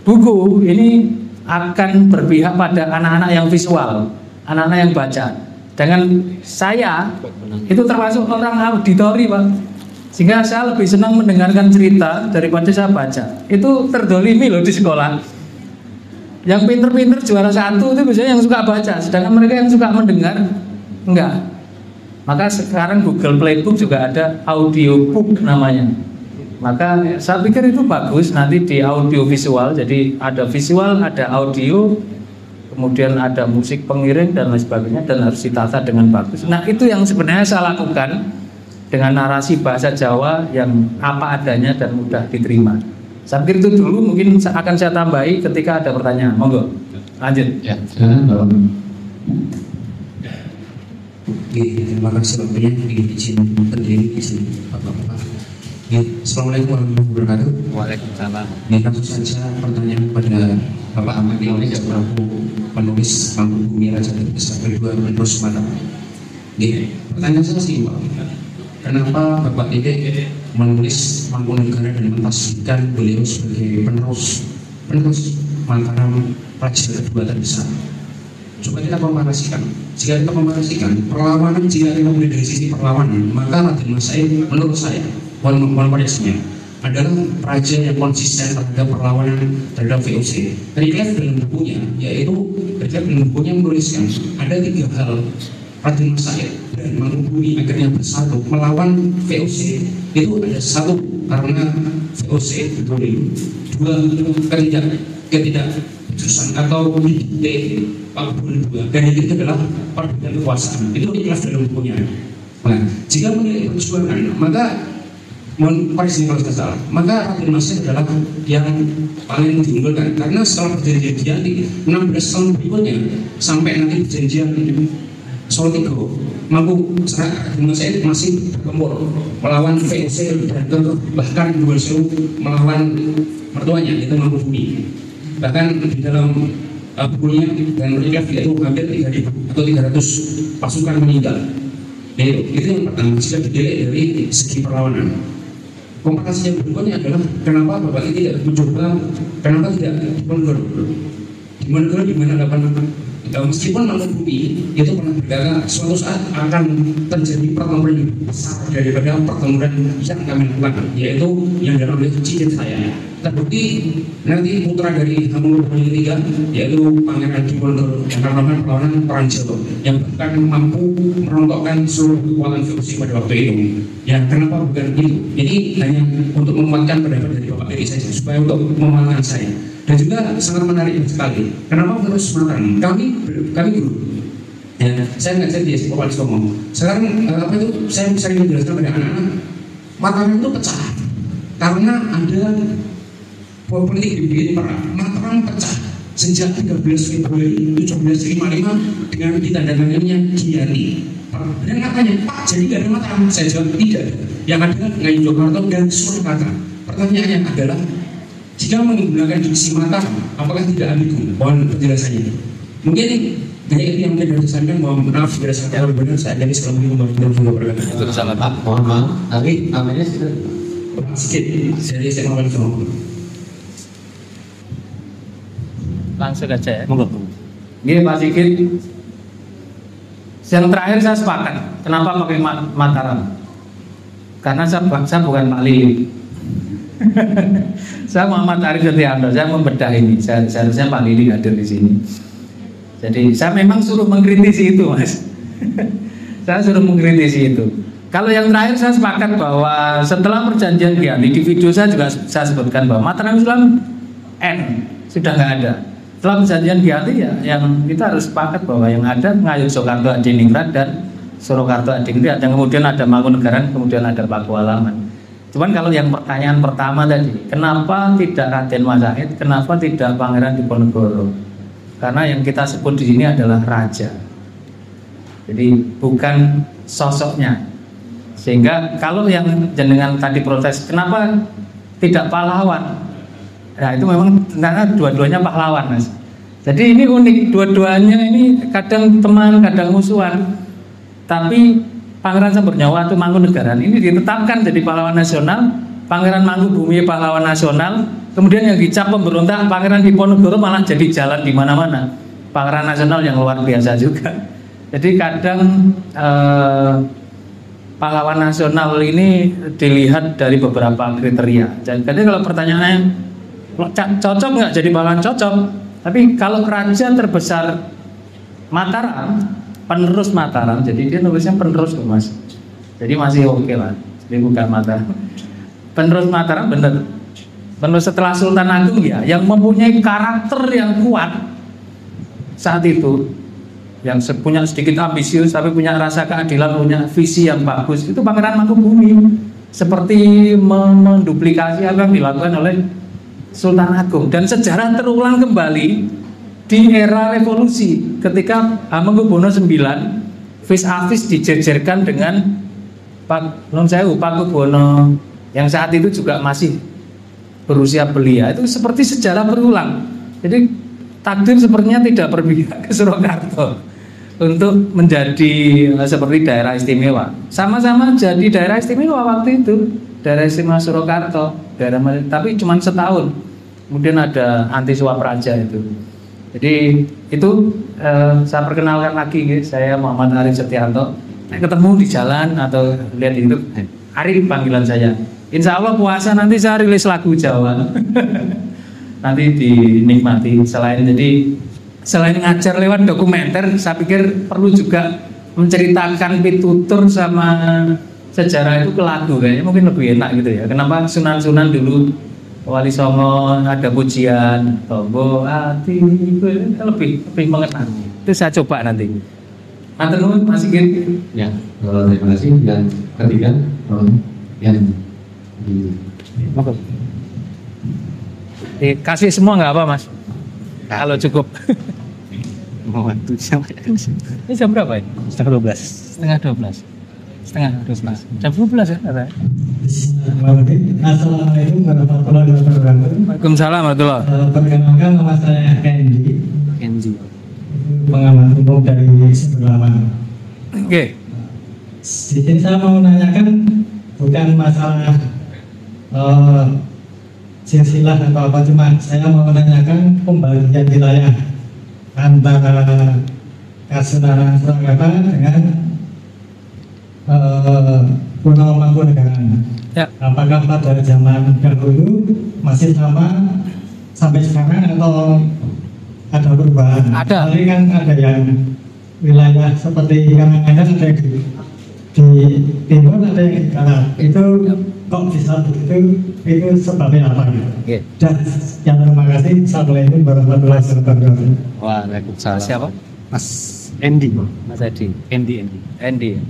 Buku ini akan berpihak pada anak-anak yang visual, anak-anak yang baca. Dengan saya itu termasuk orang auditori, Pak. Sehingga saya lebih senang mendengarkan cerita daripada saya baca. Itu terdolimi loh di sekolah. Yang pinter-pinter juara 1 itu biasanya yang suka baca, sedangkan mereka yang suka mendengar enggak. Maka sekarang Google Playbook juga ada audiobook namanya. Maka saya pikir itu bagus nanti di audio visual. Jadi ada visual, ada audio, kemudian ada musik pengiring dan lain sebagainya, dan harus ditata dengan bagus. Nah, itu yang sebenarnya saya lakukan dengan narasi bahasa Jawa yang apa adanya dan mudah diterima. Saya pikir itu dulu, mungkin akan saya tambahi ketika ada pertanyaan. Monggo, lanjut. Ya, silakan. Terima kasih waktunya, izin berdiri di sini, Bapak-bapak. Assalamualaikum warahmatullahi wabarakatuh. Waalaikumsalam. Langsung saja pertanyaan kepada Bapak Ahmad Leonis selaku penulis Mangkubumi Raja Terbesar kedua menerus Sumatera. Pertanyaan saya simpel. Kenapa Bapak Dede menulis Mangkunegara dan mentasbihkan beliau sebagai penerus Mataram Raja kedua terbesar? Coba kita komparasikan. Jika kita komparasikan perlawanan, jika kita mulai dari sisi perlawanan, maka Raden Mas Said menurut saya adalah raja yang konsisten terhadap perlawanan terhadap VOC. Relate dalam bukunya, yaitu relate dalam bukunya menuliskan ada 3 hal Raden Mas Said dan Mangkubumi akhirnya bersatu melawan VOC. Itu ada 1 karena VOC didolimi, 2 ketidakjujuran atau Pak Gubernur 2, dan yang ketiga adalah perebutan kekuasaan. Itu ikhlas dalam bukunya. Nah, jika menilai perjuangan, maka kalau tidak salah, maka Raden Mas Said adalah yang paling diunggulkan karena setelah perjanjian Giyanti 16 tahun berikutnya sampai nanti perjanjian Solo Tigo, Raden Mas Said masih bergempur melawan VOC dan bahkan melawan mertuanya yaitu Mangkubumi. Bahkan di dalam bukunya dan mereka itu hampir 3.000 atau 300 pasukan meninggal. Itu yang pertama, jika dilihat dari segi perlawanan. Komparasi yang berikutnya adalah kenapa Bapak ini tidak mencoba, kenapa tidak di mana di mana meskipun Mangkubumi itu pernah berkata suatu saat akan terjadi pertempuran yang besar daripada pertempuran yang kami lakukan, yaitu yang dalam oleh cincin saya. Terbukti nanti putra dari Hamengkubuwono III yaitu Pangeran Diponegoro yang melakukan perlawanan perang Jawa yang bahkan mampu merontokkan seluruh kekuatan VOC pada waktu itu. Ya, kenapa bukan itu? Jadi hanya untuk menguatkan pendapat dari Bapak Eri saja supaya untuk memenangkan saya. Dan juga sangat menarik sekali. Kenapa harus Mataram? Kami guru. Ya, saya nggak jadi Bapak Eri ngomong. Sekarang saya sering menjelaskan pada anak-anak, Mataram itu pecah karena ada politik dibikin perang. Mataram pecah sejak 13 Februari 1755 dengan ditandatanganinya Giyanti. Dan katanya, Pak, jadi nggak ada Mataram? Saya jawab tidak. Yang ada Ngayogyakarta dan Surakarta. Pertanyaannya adalah, jika menggunakan diksi Mataram, apakah tidak ambigu? Mohon penjelasannya. Mungkin hanya itu yang mungkin harus disampaikan. Mohon maaf berdasarkan kalau benar saya jadi sekali membantu. Itu salah Pak. Mohon maaf. Tapi namanya sedikit. Saya mau ngomong. Langsung aja ya. Monggo. Ini Pak Sigit. Yang terakhir saya sepakat. Kenapa pakai Mataram? Karena saya bukan Pak Lili. Saya Muhammad Arif Setianto. Saya membedah ini. Seharusnya Pak Lili hadir di sini. Jadi saya memang suruh mengkritisi itu, Mas. Saya suruh mengkritisi itu. Kalau yang terakhir saya sepakat bahwa setelah perjanjian Giyanti di video saya juga saya sebutkan bahwa Mataram Islam sudah nggak ada. Setelah perjanjian Giyanti ya, yang kita harus sepakat bahwa yang ada Ngayogyakarta Adiningrat dan Surakarta Adiningrat, dan kemudian ada Mangkunegaran, kemudian ada Pakualaman. Cuman kalau yang pertanyaan pertama tadi, kenapa tidak Raden Mas Said, kenapa tidak Pangeran Diponegoro? Karena yang kita sebut di sini adalah raja. Jadi bukan sosoknya. Sehingga kalau yang jenengan tadi protes, kenapa tidak pahlawan? Nah itu memang karena dua-duanya pahlawan, Mas. Jadi ini unik, dua-duanya ini kadang teman, kadang musuhan. Tapi Pangeran Samburnyawa atau Mangkunegaran ini ditetapkan jadi pahlawan nasional, Pangeran Mangkubumi pahlawan nasional, kemudian yang dicap pemberontak Pangeran Diponegoro malah jadi jalan di mana-mana. Pangeran nasional yang luar biasa juga. Jadi kadang pahlawan nasional ini dilihat dari beberapa kriteria. Jadi kalau pertanyaannya cocok nggak jadi pahlawan, cocok. Tapi kalau raja terbesar Mataram, penerus Mataram, jadi dia nulisnya penerus tuh Mas. Jadi masih oke lah. Jadi bukan Mataram. Penerus Mataram bener. Penerus setelah Sultan Agung ya, yang mempunyai karakter yang kuat saat itu, yang punya sedikit ambisius tapi punya rasa keadilan, punya visi yang bagus, itu Pangeran Mangkubumi. Seperti menduplikasi apa yang dilakukan oleh Sultan Agung, dan sejarah terulang kembali di era revolusi ketika Hamengkubuwono IX vis-a-vis dijejerkan dengan Pak Pakubuwono yang saat itu juga masih berusia belia. Itu seperti sejarah berulang. Jadi takdir sepertinya tidak berpihak ke Surakarta untuk menjadi seperti daerah istimewa. Sama-sama jadi daerah istimewa waktu itu, daerah istimewa Surakarta, tapi cuma setahun. Kemudian ada anti suap raja itu. Jadi itu saya perkenalkan lagi, saya Muhammad Arif Setianto. Ketemu di jalan atau lihat itu, Arif panggilan saya. Insya Allah puasa nanti saya rilis lagu Jawa. Nanti dinikmati. Selain ngajar lewat dokumenter, saya pikir perlu juga menceritakan pitutur sama sejarah itu ke lagu, kayaknya mungkin lebih enak gitu ya. Kenapa Sunan-Sunan dulu Wali Songo ada pujian, Tombo hati, lebih mengenal. Itu saya coba nanti. Matur nuwun Mas Sigit. Ya, terima kasih. Dan ketiga, yang Kasih semua nggak apa Mas? Kalau cukup. Mau waktu jam Ini jam berapa ini? setengah 12. Setengah 12. Jam 12 ya? Assalamualaikum warahmatullahi wabarakatuh. Waalaikumsalam warahmatullahi. Perkenalkan nama saya Kenji. Pengamat umum dari Seberlaman. Oke. Di sini saya mau menanyakan bukan masalah silsilah atau apa, cuma saya mau menanyakan pembagian wilayah antara Kasunanan Surakarta dengan Pulau Mangkunegaran. Ya. Apakah pada zaman dahulu masih sama sampai sekarang atau ada perubahan? Ada. Kali kan ada yang wilayah seperti Karanganyar ada di timur, ada yang di barat. Itu kok bisa begitu? Itu sebabnya apa gitu? Oke. Dan yang terima kasih. Assalamualaikum warahmatullahi wabarakatuh. Waalaikumsalam. Siapa? Mas Endi. Mas Edi. Endi.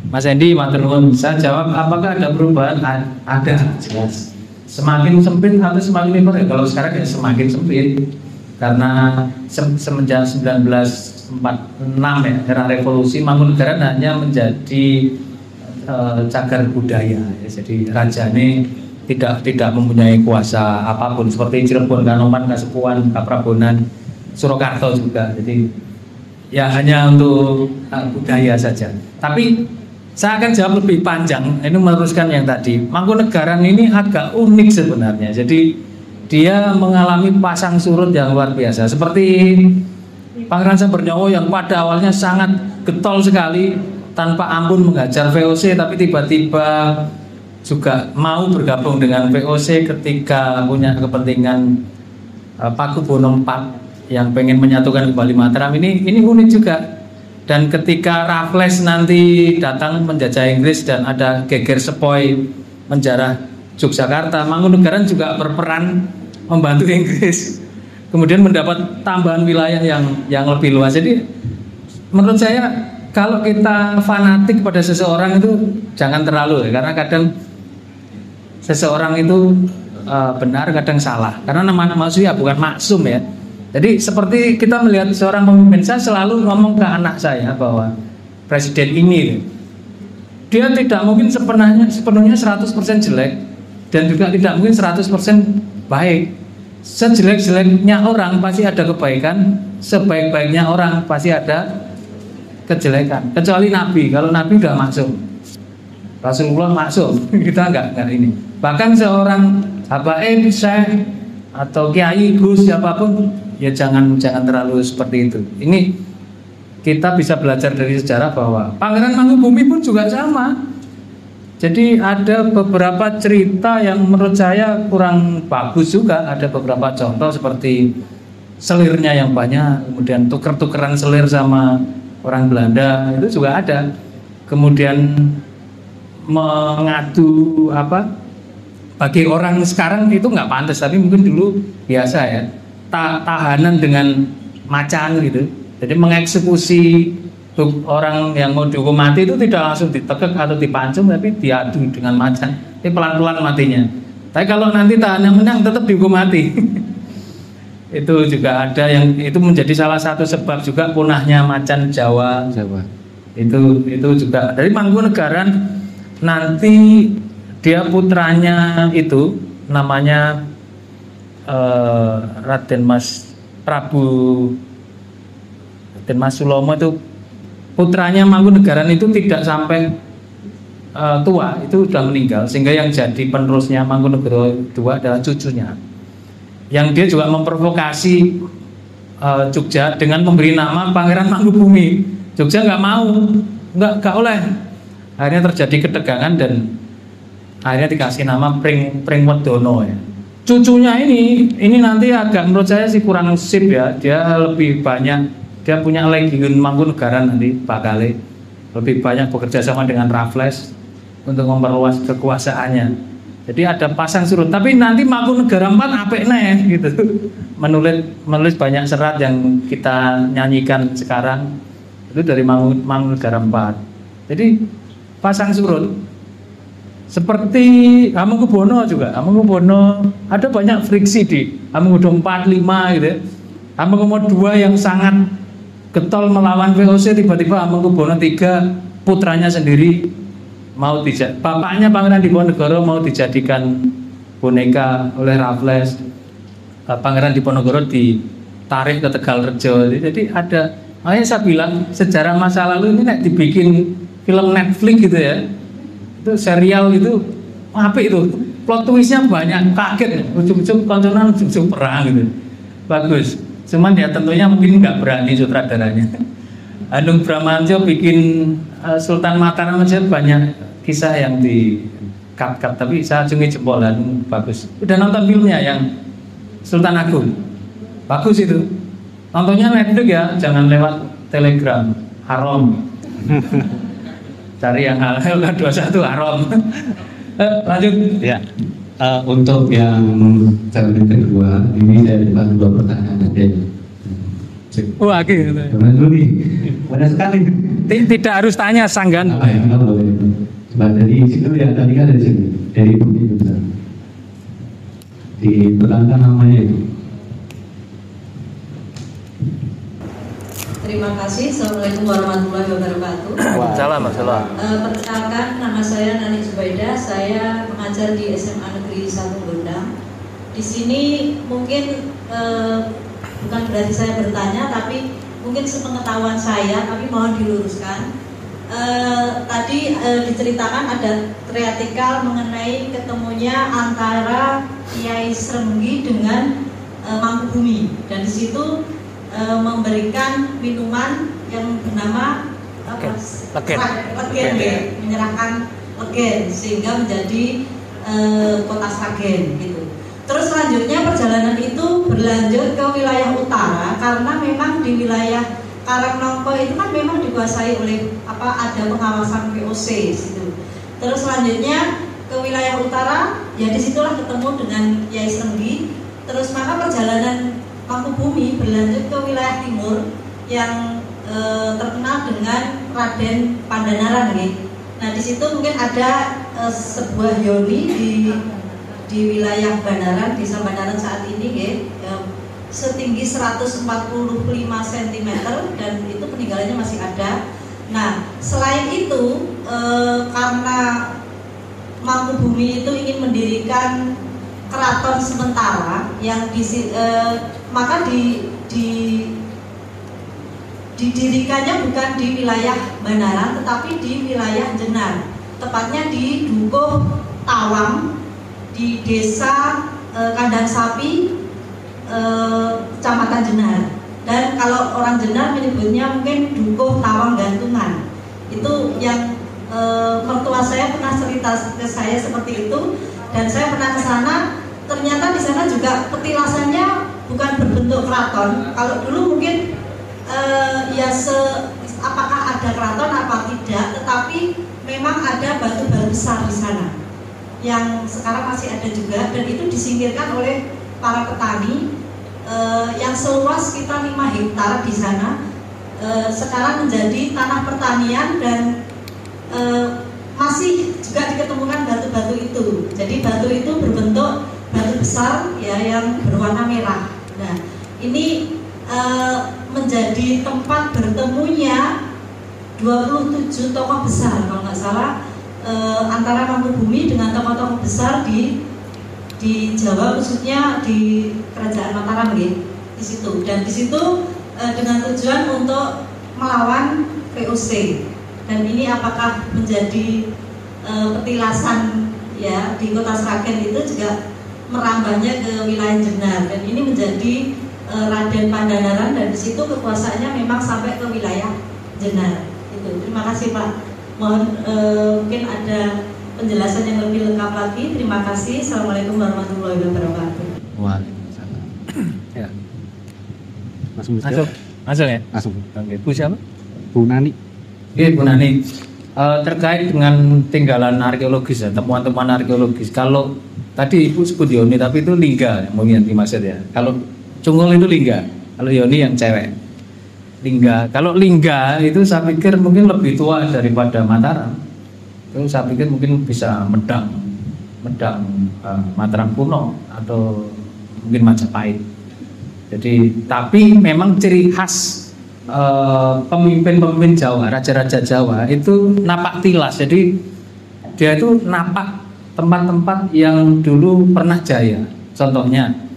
Mas Endi, matur nuwun. Saya jawab, apakah ada perubahan? Ada, jelas. Semakin sempit atau semakin lebar ya? Kalau sekarang ya semakin sempit. Karena semenjak 1946 ya, era revolusi, Mangkunegaran hanya menjadi cagar budaya. Ya. Jadi rajane tidak mempunyai kuasa apapun, seperti Cirebon, Kanoman, Kasepuhan, Kaprabonan, Surakarta juga. Jadi ya hanya untuk budaya saja. Tapi saya akan jawab lebih panjang. Ini meneruskan yang tadi. Mangkunegaran ini agak unik sebenarnya. Jadi dia mengalami pasang surut yang luar biasa. Seperti Pangeran Samburnyawa yang pada awalnya sangat getol sekali, tanpa ampun menghajar VOC, tapi tiba-tiba juga mau bergabung dengan VOC ketika punya kepentingan Pakubuwono IV yang pengen menyatukan kembali Mataram. Ini unik juga. Dan ketika Raffles nanti datang menjajah Inggris dan ada geger sepoi menjarah Yogyakarta, Mangkunegaran juga berperan membantu Inggris. Kemudian mendapat tambahan wilayah yang lebih luas. Jadi menurut saya kalau kita fanatik pada seseorang itu jangan terlalu ya, karena kadang seseorang itu benar, kadang salah. Karena nama manusia bukan maksum ya. Jadi seperti kita melihat seorang pemimpin, saya selalu ngomong ke anak saya bahwa presiden ini dia tidak mungkin sepenuhnya 100% jelek dan juga tidak mungkin 100% baik. Sejelek-jeleknya orang pasti ada kebaikan, sebaik-baiknya orang pasti ada kejelekan. Kecuali Nabi, kalau Nabi udah maksum, Rasulullah maksum, kita enggak ini. Bahkan seorang habaib, syekh atau kiai, gus, siapapun, ya jangan terlalu seperti itu. Ini kita bisa belajar dari sejarah bahwa Pangeran Mangkubumi pun juga sama. Jadi ada beberapa cerita yang menurut saya kurang bagus juga. Ada beberapa contoh seperti selirnya yang banyak, kemudian tuker-tukeran selir sama orang Belanda, itu juga ada. Kemudian mengadu bagi orang sekarang itu nggak pantas, tapi mungkin dulu biasa ya, tahanan dengan macan gitu. Jadi mengeksekusi orang yang mau dihukum mati itu tidak langsung ditekek atau dipancung, tapi diadu dengan macan. Ini pelan-pelan matinya. Tapi kalau nanti tahanan menang tetap dihukum mati. Itu juga ada yang itu menjadi salah satu sebab juga punahnya macan Jawa. Itu juga dari Mangkunegaran. Nanti dia putranya itu namanya Raden Mas Sulomo, itu putranya Mangkunegaran itu tidak sampai tua, itu sudah meninggal, sehingga yang jadi penerusnya Mangkunegara II adalah cucunya, yang dia juga memprovokasi Jogja dengan memberi nama Pangeran Mangkubumi. Jogja nggak mau, nggak oleh. Akhirnya terjadi ketegangan dan akhirnya dikasih nama Pringwedono ya. Cucunya ini nanti agak menurut saya sih kurang sip ya. Dia lebih banyak, dia punya legiun Mangkunegaran nanti bakal lebih banyak bekerja sama dengan Raffles untuk memperluas kekuasaannya. Jadi ada pasang surut. Tapi nanti Mangkunegara IV apik nih gitu. Menulis banyak serat yang kita nyanyikan sekarang itu dari Mangkunegara IV. Jadi pasang surut. Seperti Hamengkubuwono juga. Hamengkubuwono ada banyak friksi di Hamengkubuwono 4, 5 gitu ya. Hamengkubuwono II yang sangat getol melawan VOC, tiba-tiba Hamengkubuwono III putranya sendiri mau bapaknya Pangeran Diponegoro mau dijadikan boneka oleh Raffles. Pangeran Diponegoro ditarik ke Tegalrejo. Jadi ada, makanya saya bilang sejarah masa lalu ini nek dibikin film Netflix gitu ya, itu serial itu apik itu, plot twistnya banyak, kaget, ujung-ujung konconan, ujung perang gitu, bagus. Cuman ya tentunya mungkin nggak berani sutradaranya. Hanung Bramantyo bikin Sultan Mataram aja banyak kisah yang di cut, tapi saya acungi jempol, bagus. Udah nonton filmnya yang Sultan Agung, bagus itu. Nontonnya Netflix ya, jangan lewat Telegram, haram. Cari yang halal, 21 haram. Lanjut. Ya. Untuk yang segmen kedua ini saya bukan 2 pertanyaan aja. Wah, gitu. Gimana dulu nih? Banyak sekali. Tidak harus tanya, sanggan. Ya, enggak boleh. Coba dari situ ya, tadi kan dari sini, dari bukti besar. Diterangkan namanya itu. Terima kasih. Assalamualaikum warahmatullahi wabarakatuh. Waalaikumsalam. Perkenalkan, nama saya Nani Zubaidah. Saya mengajar di SMA Negeri 1 Gondang. Di sini mungkin bukan berarti saya bertanya, tapi mungkin sepengetahuan saya, tapi mohon diluruskan. Tadi diceritakan ada teatrikal mengenai ketemunya antara Kiai Srenggi dengan Mangkubumi, dan di situ memberikan minuman yang bernama legen ya, menyerahkan legen sehingga menjadi kota Sragen gitu. Terus selanjutnya perjalanan itu berlanjut ke wilayah utara karena memang di wilayah Karangnongko itu kan memang dikuasai oleh ada pengawasan VOC gitu. Terus selanjutnya ke wilayah utara, ya disitulah ketemu dengan Kiai Srenggi. Terus maka perjalanan Mangkubumi berlanjut ke wilayah timur yang terkenal dengan Raden Pandanaran gitu. Nah di situ mungkin ada sebuah yoni di wilayah Bandaran, desa Bandaran saat ini setinggi 145 cm dan itu peninggalannya masih ada. Nah, selain itu karena Mangkubumi itu ingin mendirikan keraton sementara yang maka didirikannya bukan di wilayah Bandaran tetapi di wilayah Jenar, tepatnya di Dukuh Tawang di desa Kandang Sapi, Kecamatan Jenar. Dan kalau orang Jenar menyebutnya mungkin Dukuh Tawang Gantungan. Itu yang mertua saya pernah cerita ke saya seperti itu, dan saya pernah ke sana. Ternyata di sana juga petilasannya bukan berbentuk keraton. Kalau dulu mungkin apakah ada keraton apa tidak, tetapi memang ada batu-batu besar di sana yang sekarang masih ada juga, dan itu disingkirkan oleh para petani yang seluas sekitar 5 hektar di sana. Sekarang menjadi tanah pertanian dan masih juga diketemukan batu-batu itu. Jadi batu itu berbentuk batu besar ya yang berwarna merah. Nah, ini menjadi tempat bertemunya 27 tokoh besar kalau nggak salah, antara Mangkubumi dengan tokoh-tokoh besar di Jawa, khususnya di Kerajaan Mataram di situ. Dan di situ dengan tujuan untuk melawan VOC. Dan ini apakah menjadi petilasan ya di Kota Sragen itu juga merambahnya ke wilayah Jenar, dan ini menjadi Raden Pandanaran, dan di situ kekuasaannya memang sampai ke wilayah Jenar. Itu. Terima kasih Pak. Mohon mungkin ada penjelasan yang lebih lengkap lagi. Terima kasih. Assalamualaikum warahmatullahi wabarakatuh. Waalaikumsalam. Ya. Masuk ya? Langsung. Oke. Bu siapa? Bu Nani. Oke, Bu Nani. Terkait dengan tinggalan arkeologis ya, temuan-temuan arkeologis. Kalau tadi Ibu sebut Yoni, tapi itu lingga yang mungkin dimaksud ya. Kalau Cungul itu lingga, kalau Yoni yang cewek. Lingga. Kalau lingga itu saya pikir mungkin lebih tua daripada Mataram. Itu saya pikir mungkin bisa Medang Mataram kuno atau mungkin Majapahit. Jadi tapi memang ciri khas pemimpin-pemimpin Jawa, raja-raja Jawa itu napak tilas. Jadi dia itu napak tempat-tempat yang dulu pernah jaya. Contohnya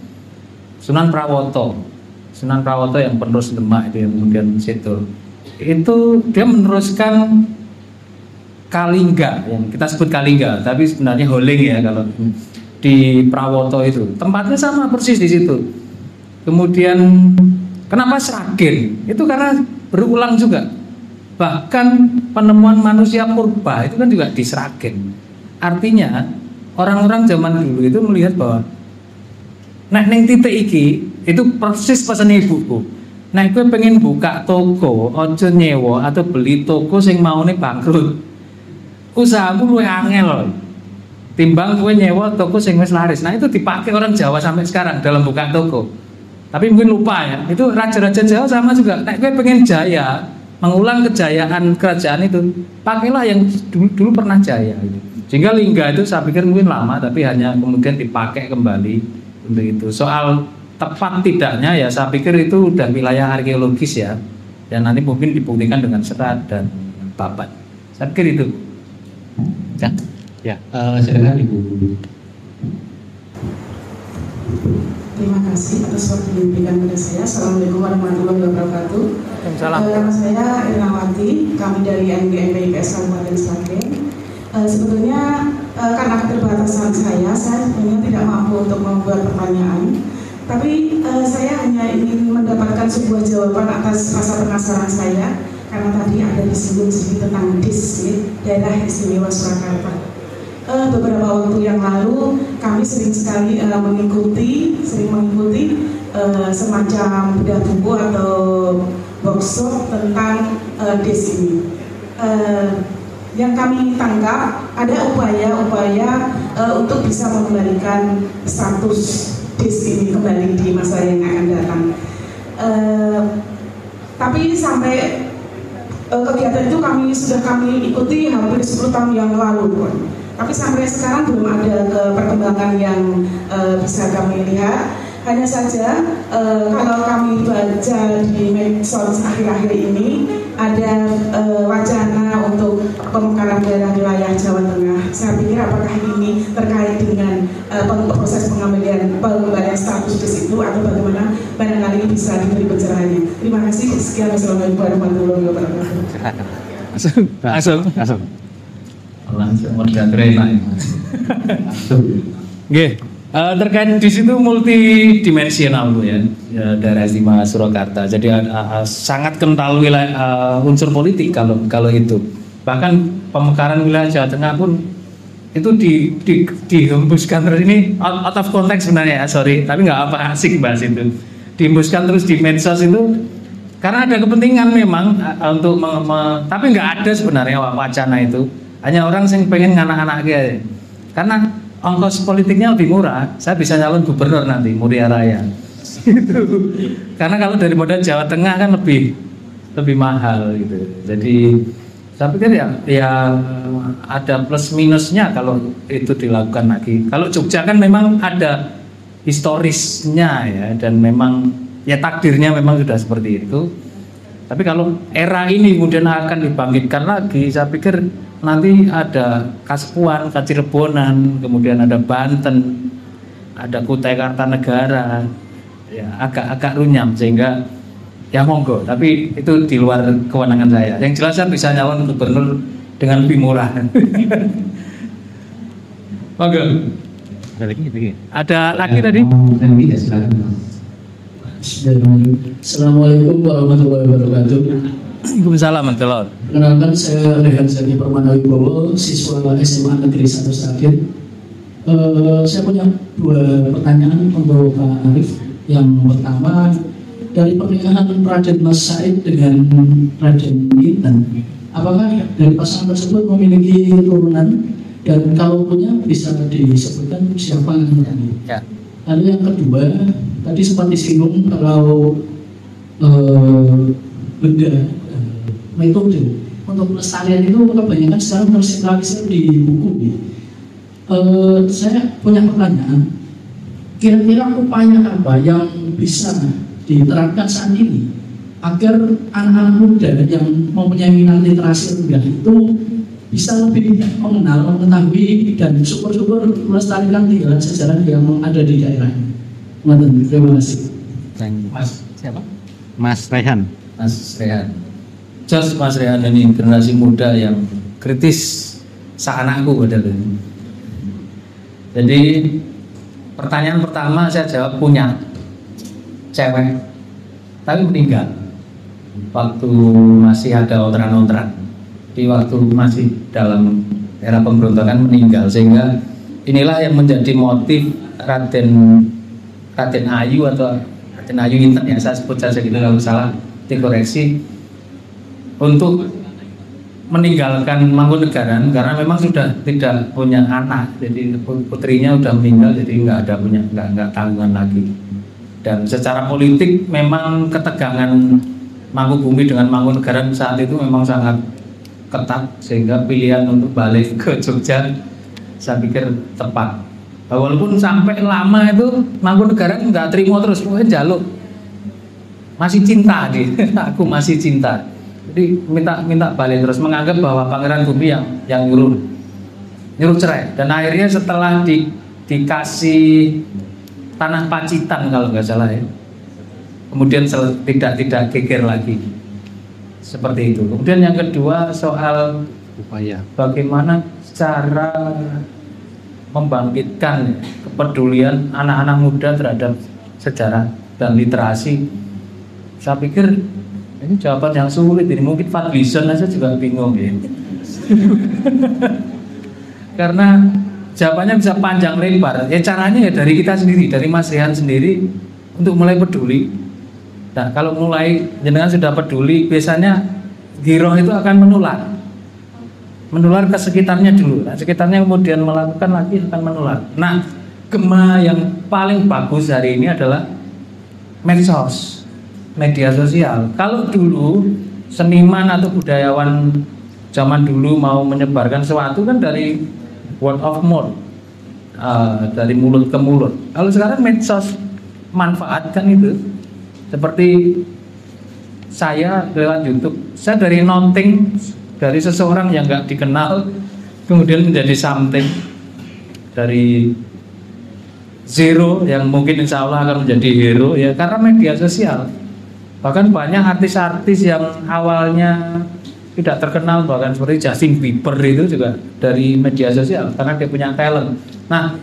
Sunan Prawoto yang penerus Demak itu, yang kemudian situ. Itu dia meneruskan Kalingga, yang kita sebut Kalingga, tapi sebenarnya Holing ya kalau di Prawoto itu. Tempatnya sama persis di situ. Kemudian kenapa Sragen? Itu karena berulang juga. Bahkan penemuan manusia purba itu kan juga di Sragen. Artinya orang-orang zaman dulu itu melihat bahwa nek ning titik iki itu persis pesan ibuku. Nek kowe pengen buka toko, ojo nyewa atau beli toko sing maune bangkrut. Usahamu luwih angel timbang kowe nyewa toko sing wis laris. Nah, itu dipakai orang Jawa sampai sekarang dalam buka toko. Tapi mungkin lupa ya, itu raja-raja Jawa sama juga. Nek kowe pengen jaya, mengulang kejayaan kerajaan itu, pakailah yang dulu pernah jaya gitu. Sehingga lingga itu saya pikir mungkin lama, tapi hanya kemudian dipakai kembali untuk itu. Soal tepat tidaknya ya saya pikir itu udah wilayah arkeologis ya, dan nanti mungkin dibuktikan dengan serat dan babat. Saya pikir itu. Ya, silakan Ibu. Terima kasih atas waktu yang diberikan kepada saya. Assalamualaikum warahmatullahi wabarakatuh. Nama saya Ernawati, kami dari NGMP IPS Kabupaten Sragen. Sebetulnya karena keterbatasan saya sebenarnya tidak mampu untuk membuat pertanyaan. Tapi saya hanya ingin mendapatkan sebuah jawaban atas rasa penasaran saya, karena tadi ada disinggung sedikit tentang DIS, Daerah Istimewa Surakarta. Beberapa waktu yang lalu kami sering sekali mengikuti semacam bedah buku atau workshop tentang DIS ini. Yang kami tangkap ada upaya-upaya untuk bisa mengembalikan status DIS ini kembali di masa yang akan datang. Tapi sampai kegiatan itu sudah kami ikuti hampir 10 tahun yang lalu. Tapi sampai sekarang belum ada perkembangan yang bisa kami lihat. Hanya saja kalau kami baca di medsos akhir-akhir ini ada wacana untuk pemekaran daerah wilayah Jawa Tengah. Saya pikir apakah ini terkait dengan proses pengembalian status di situ atau bagaimana, barangkali bisa diberi pencerahannya. Terima kasih. Sekian, wassalamualaikum warahmatullahi wabarakatuh. Langsung Oke. Terkait di situ multidimensional Bu ya, daerah istimewa Surakarta. Jadi sangat kental wilayah unsur politik kalau itu. Bahkan pemekaran wilayah Jawa Tengah pun itu dihembuskan terus, ini out of context sebenarnya ya, sorry, tapi nggak apa asik bahas itu. Dihembuskan terus di medsos itu karena ada kepentingan memang untuk tapi nggak ada sebenarnya wacana itu. Hanya orang yang pengen nganak-anak aja. Karena ongkos politiknya lebih murah, saya bisa nyalon gubernur nanti Muria Raya. Gitu. Karena kalau dari modal Jawa Tengah kan lebih mahal gitu. Jadi saya pikir ya ada plus minusnya kalau itu dilakukan lagi. Kalau Jogja kan memang ada historisnya ya, dan memang ya takdirnya memang sudah seperti itu. Tapi kalau era ini kemudian akan dibangkitkan lagi, saya pikir nanti ada Kaspuan, Kacirebonan, kemudian ada Banten, ada Kutai Kartanegara, ya agak runyam, sehingga ya monggo. Tapi itu di luar kewenangan saya. Yang jelas saya bisa nyalon gubernur dengan lebih murah. Monggo. Ada lagi tadi? Assalamualaikum warahmatullahi wabarakatuh. Waalaikumsalam warahmatullahi. Perkenalkan, saya Rehan Zaki Permana Wibowo, siswa SMA Negeri 1 Sragen. Saya punya 2 pertanyaan untuk Pak Arif. Yang pertama, dari pernikahan Raden Mas Said dengan Raden Inten, apakah dari pasangan tersebut memiliki keturunan, dan kalau punya bisa disebutkan siapa yang ya. Lalu yang kedua, tadi sempat disinggung kalau benda metode untuk pelestarian itu kebanyakan sekarang tersentralisir di buku. Saya punya pertanyaan, kira-kira upaya apa yang bisa diterapkan saat ini agar anak-anak muda yang mempunyai minat literasi rendah itu bisa lebih mengenal, mengetahui, dan syukur-syukur melestarikan tinggalan sejarah yang ada di daerahnya. Terima kasih. Mas siapa? Mas Rehan. Mas Rehan. Jos Mas Rehan ini generasi muda yang kritis seanakku padahal. Jadi pertanyaan pertama saya jawab, punya cewek tapi meninggal waktu masih ada ontran-ontran. Di waktu masih dalam era pemberontakan meninggal, sehingga inilah yang menjadi motif Raden Ayu atau Raden Ayu Inten ya, saya sebut saja gitu, kalau salah dikoreksi, untuk meninggalkan Mangkunegaran karena memang sudah tidak punya anak, jadi putrinya sudah meninggal, jadi nggak tanggungan lagi. Dan secara politik memang ketegangan Mangkubumi dengan Mangkunegaran saat itu memang sangat ketat, sehingga pilihan untuk balik ke Jogja saya pikir tepat. Walaupun sampai lama itu Mangkunegaran nggak terima terus, pokoknya jaluk, masih cinta nih, aku masih cinta. Jadi minta balik terus, menganggap bahwa Pangeran Bumi yang nyuruh cerai. Dan akhirnya setelah dikasih tanah Pacitan kalau nggak salah ya, kemudian tidak geger lagi. Seperti itu. Kemudian yang kedua soal upaya bagaimana cara membangkitkan kepedulian anak-anak muda terhadap sejarah dan literasi. Saya pikir ini jawaban yang sulit ini, mungkin Fadlison aja juga bingung ya. Karena jawabannya bisa panjang lebar. Ya caranya ya dari kita sendiri, dari Mas Rehan sendiri untuk mulai peduli. Nah, kalau mulai jenengan sudah peduli, biasanya giroh itu akan menular ke sekitarnya dulu. Nah, sekitarnya kemudian melakukan lagi, akan menular. Nah, gema yang paling bagus hari ini adalah medsos, media sosial. Kalau dulu seniman atau budayawan zaman dulu mau menyebarkan sesuatu kan dari word of mouth, dari mulut ke mulut. Kalau sekarang medsos manfaatkan itu, seperti saya lewat YouTube, saya dari nothing, dari seseorang yang nggak dikenal, kemudian menjadi something, dari zero yang mungkin insya Allah akan menjadi hero ya karena media sosial. Bahkan banyak artis-artis yang awalnya tidak terkenal, bahkan seperti Justin Bieber itu juga dari media sosial karena dia punya talent. Nah,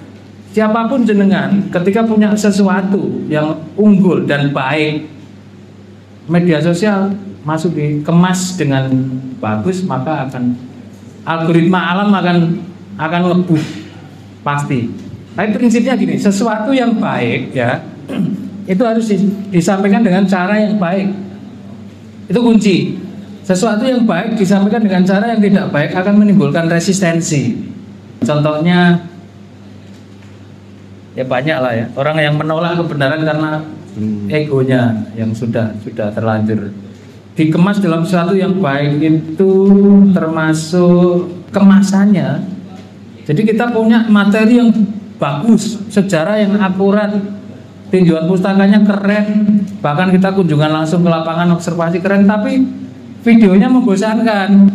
siapapun jenengan ketika punya sesuatu yang unggul dan baik, media sosial masuk dikemas dengan bagus, maka akan algoritma alam akan ngebut pasti. Tapi prinsipnya gini, sesuatu yang baik ya itu harus disampaikan dengan cara yang baik. Itu kunci. Sesuatu yang baik disampaikan dengan cara yang tidak baik akan menimbulkan resistensi. Contohnya ya banyak lah ya, orang yang menolak kebenaran karena egonya yang sudah terlanjur. Dikemas dalam sesuatu yang baik itu termasuk kemasannya. Jadi kita punya materi yang bagus, sejarah yang akurat, tinjauan pustakanya keren, bahkan kita kunjungan langsung ke lapangan observasi keren, tapi videonya membosankan,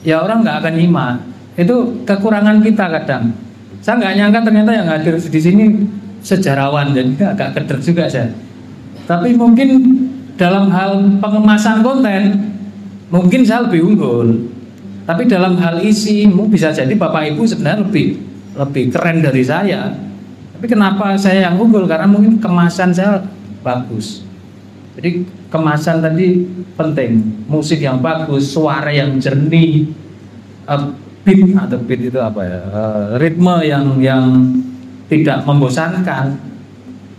ya orang nggak akan nyimak. Itu kekurangan kita kadang. Saya nggak nyangka ternyata yang hadir di sini sejarawan, jadi agak keder juga saya. Tapi mungkin dalam hal pengemasan konten, mungkin saya lebih unggul. Tapi dalam hal isi, bisa jadi Bapak Ibu sebenarnya lebih keren dari saya. Tapi kenapa saya yang unggul? Karena mungkin kemasan saya bagus. Jadi kemasan tadi penting. Musik yang bagus, suara yang jernih, beat itu apa ya? Ritme yang tidak membosankan.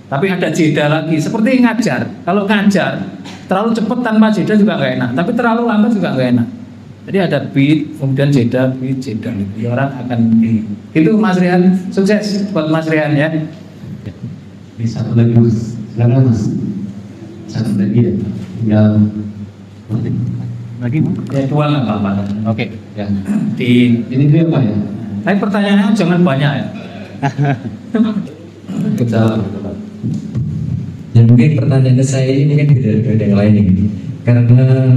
Tapi ada jeda lagi. Seperti ngajar. Kalau ngajar terlalu cepat tanpa jeda juga nggak enak. Tapi terlalu lambat juga nggak enak. Jadi ada beat, kemudian jeda, beat, jeda. Jadi orang akan itu Mas Rian, sukses buat Mas Rian ya. Ini satu lagi Mas, silakan Mas. Satu lagi ya, tinggal lagi ya dua nggak apa-apa. Oke, ya. Ini dia apa ya? Tapi pertanyaannya jangan banyak ya. Kita ya mungkin pertanyaan saya ini mungkin beda dari yang lain ini. Karena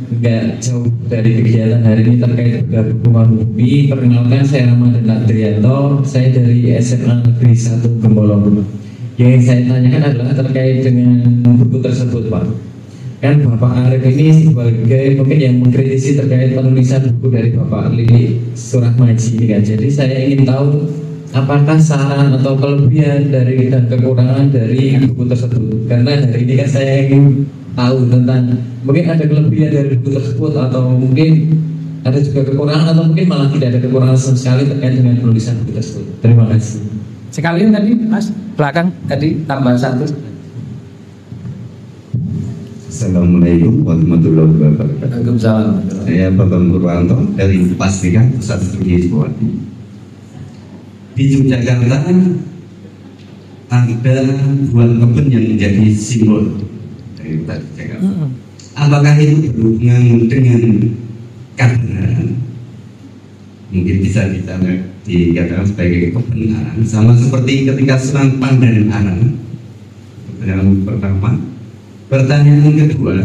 nggak jauh dari kegiatan hari ini terkait hubungan bumi. Perkenalkan, saya Ramadan Adrianto, saya dari SMA Negeri 1 Gembolong. Yang saya tanyakan adalah terkait dengan buku tersebut, Pak. Kan Bapak Arif ini sebagai mungkin yang mengkritisi terkait penulisan buku dari Bapak Lili Surahmaji ini kan. Jadi saya ingin tahu apakah saran atau kelebihan dari dan kekurangan dari buku tersebut. Karena hari ini kan saya ingin tahu tentang mungkin ada kelebihan dari buku tersebut atau mungkin ada juga kekurangan atau mungkin malah tidak ada kekurangan sama sekali terkait dengan penulisan buku tersebut. Terima kasih. Sekalian tadi Mas belakang tadi tambah satu. Assalamualaikum warahmatullahi wabarakatuh. Waalaikumsalam. Saya Bapak Purwanto dari Pastikan Pusat Studi Sukawati. Di Yogyakarta ada buah kebun yang menjadi simbol dari Jakarta. Apakah itu berhubungan dengan kebenaran? Mungkin bisa dikatakan sebagai kebenaran, sama seperti ketika Sunan Pandanarang. Pertanyaan pertama. Pertanyaan kedua,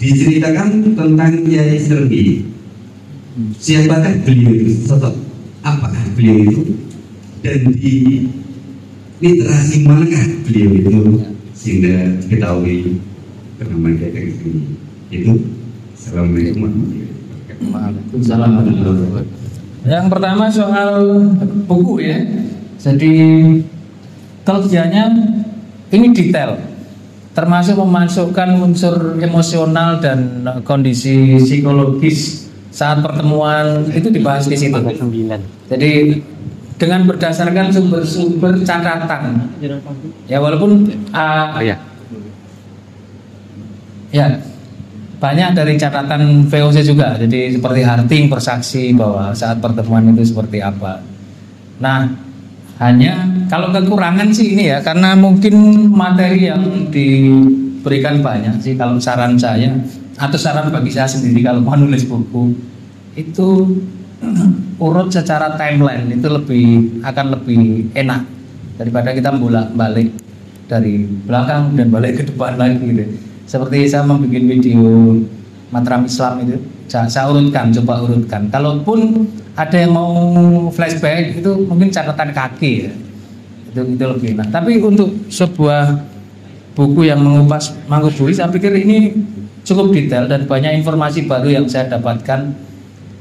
diceritakan tentang Kiai Serbi. Siapakah beliau itu? Sosok apakah beliau itu? Dan di literasi manakah beliau itu sehingga diketahui bernama Kiai Serbi itu? Assalamualaikum warahmatullahi wabarakatuh. Yang pertama soal buku ya. Jadi kerjanya ini detail, termasuk memasukkan unsur emosional dan kondisi psikologis saat pertemuan itu dibahas di situ. Jadi dengan berdasarkan sumber-sumber catatan. Ya walaupun ya banyak dari catatan VOC juga. Jadi seperti Harting bersaksi bahwa saat pertemuan itu seperti apa. Nah, hanya kalau kekurangan sih ini ya, karena mungkin materi yang diberikan banyak sih. Kalau saran saya atau saran bagi saya sendiri kalau mau nulis buku itu urut secara timeline itu akan lebih enak daripada kita bolak-balik dari belakang dan balik ke depan lagi gitu. Seperti saya membuat video Mataram Islam itu, saya coba urutkan. Kalaupun ada yang mau flashback itu mungkin catatan kaki ya, itu lebih enak. Tapi untuk sebuah buku yang mengupas Mangkubumi, saya pikir ini cukup detail dan banyak informasi baru yang saya dapatkan.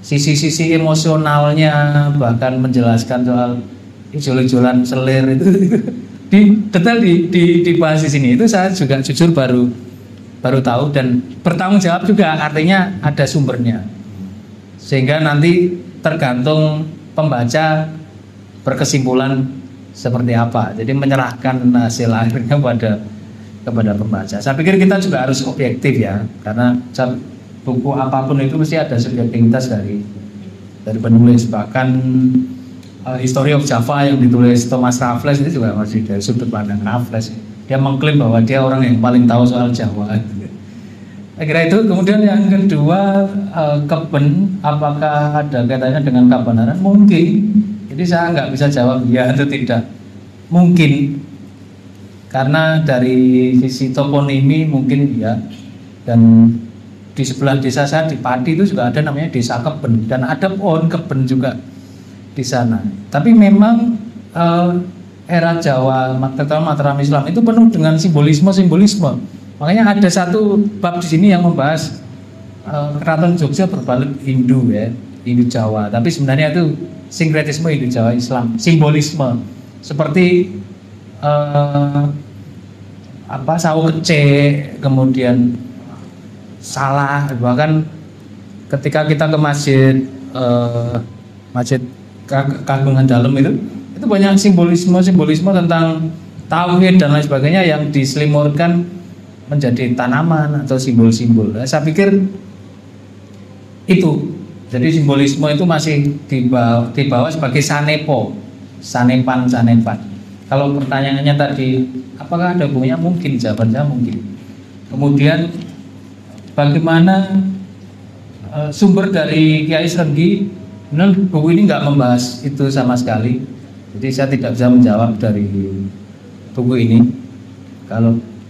Sisi-sisi emosionalnya, bahkan menjelaskan soal ijol-ijolan selir itu detail dibahas di sini. Itu saya juga jujur baru tahu dan bertanggung jawab juga, artinya ada sumbernya. Sehingga nanti tergantung pembaca berkesimpulan seperti apa. Jadi menyerahkan hasil akhirnya kepada pembaca. Saya pikir kita juga harus objektif ya, karena buku apapun itu mesti ada subjektivitas dari penulis. Bahkan History of Java yang ditulis Thomas Raffles itu juga masih dari sudut pandang Raffles. Dia mengklaim bahwa dia orang yang paling tahu soal Jawa. Saya kira itu. Kemudian yang kedua, keben, apakah ada kaitannya dengan kebenaran? Mungkin. Jadi saya nggak bisa jawab ya atau tidak. Mungkin. Karena dari sisi toponimi mungkin ya. Dan di sebelah desa saya di Pati itu juga ada namanya Desa Keben, dan ada pohon keben juga di sana. Tapi memang era Jawa, terutama Mataram Islam itu penuh dengan simbolisme. Makanya ada satu bab di sini yang membahas Keraton Jogja berbalik Hindu ya, Hindu Jawa. Tapi sebenarnya itu sinkretisme Hindu Jawa Islam, simbolisme seperti sawo kecek, kemudian salah. Bahkan ketika kita ke masjid Kagungan Dalam itu banyak simbolisme tentang tauhid dan lain sebagainya yang diselimutkan menjadi tanaman atau simbol-simbol. Saya pikir itu, jadi simbolisme itu masih dibawa sebagai sanepan. Kalau pertanyaannya tadi apakah ada hubungannya, mungkin, jawabannya mungkin. Kemudian bagaimana sumber dari Kiai Srenggi, buku ini nggak membahas itu sama sekali. Jadi saya tidak bisa menjawab dari buku ini.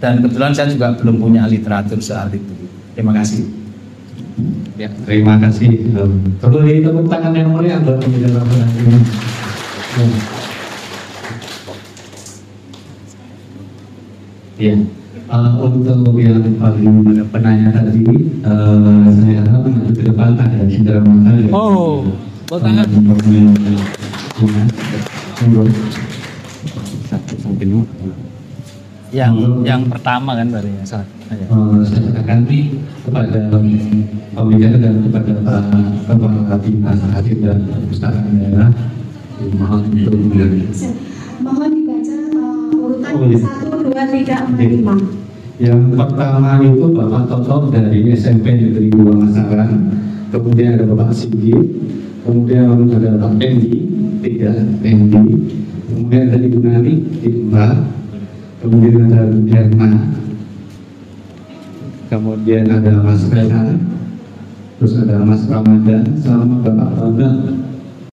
Dan kebetulan saya juga belum punya literatur soal itu. Terima kasih. Ya, terima kasih. Perlu ditepuk tangan yang mulia buat pembicara ini. Ya, untuk yang paling penanya tadi, saya harap ke depan ada Cindra Mangkal. Oh, tangan. Yang pertama kan berarti ya. Saya akan kepada pembicara dan kepada Kepala Dinas Hakim dan Perpustakaan Daerah, mohon untuk mohon dibaca urutan 1, 2, 3, 4, 5. Yang pertama itu Bapak Toto dari SMP Negeri 2 Masakan, kemudian ada Bapak Sigi, kemudian ada Pak Endi, 3 Endi, kemudian ada Ibu Nani, 4, kemudian ada Bu Herna, kemudian ada Mas Rehan, terus ada Mas Ramadan, sama Bapak Ramadan.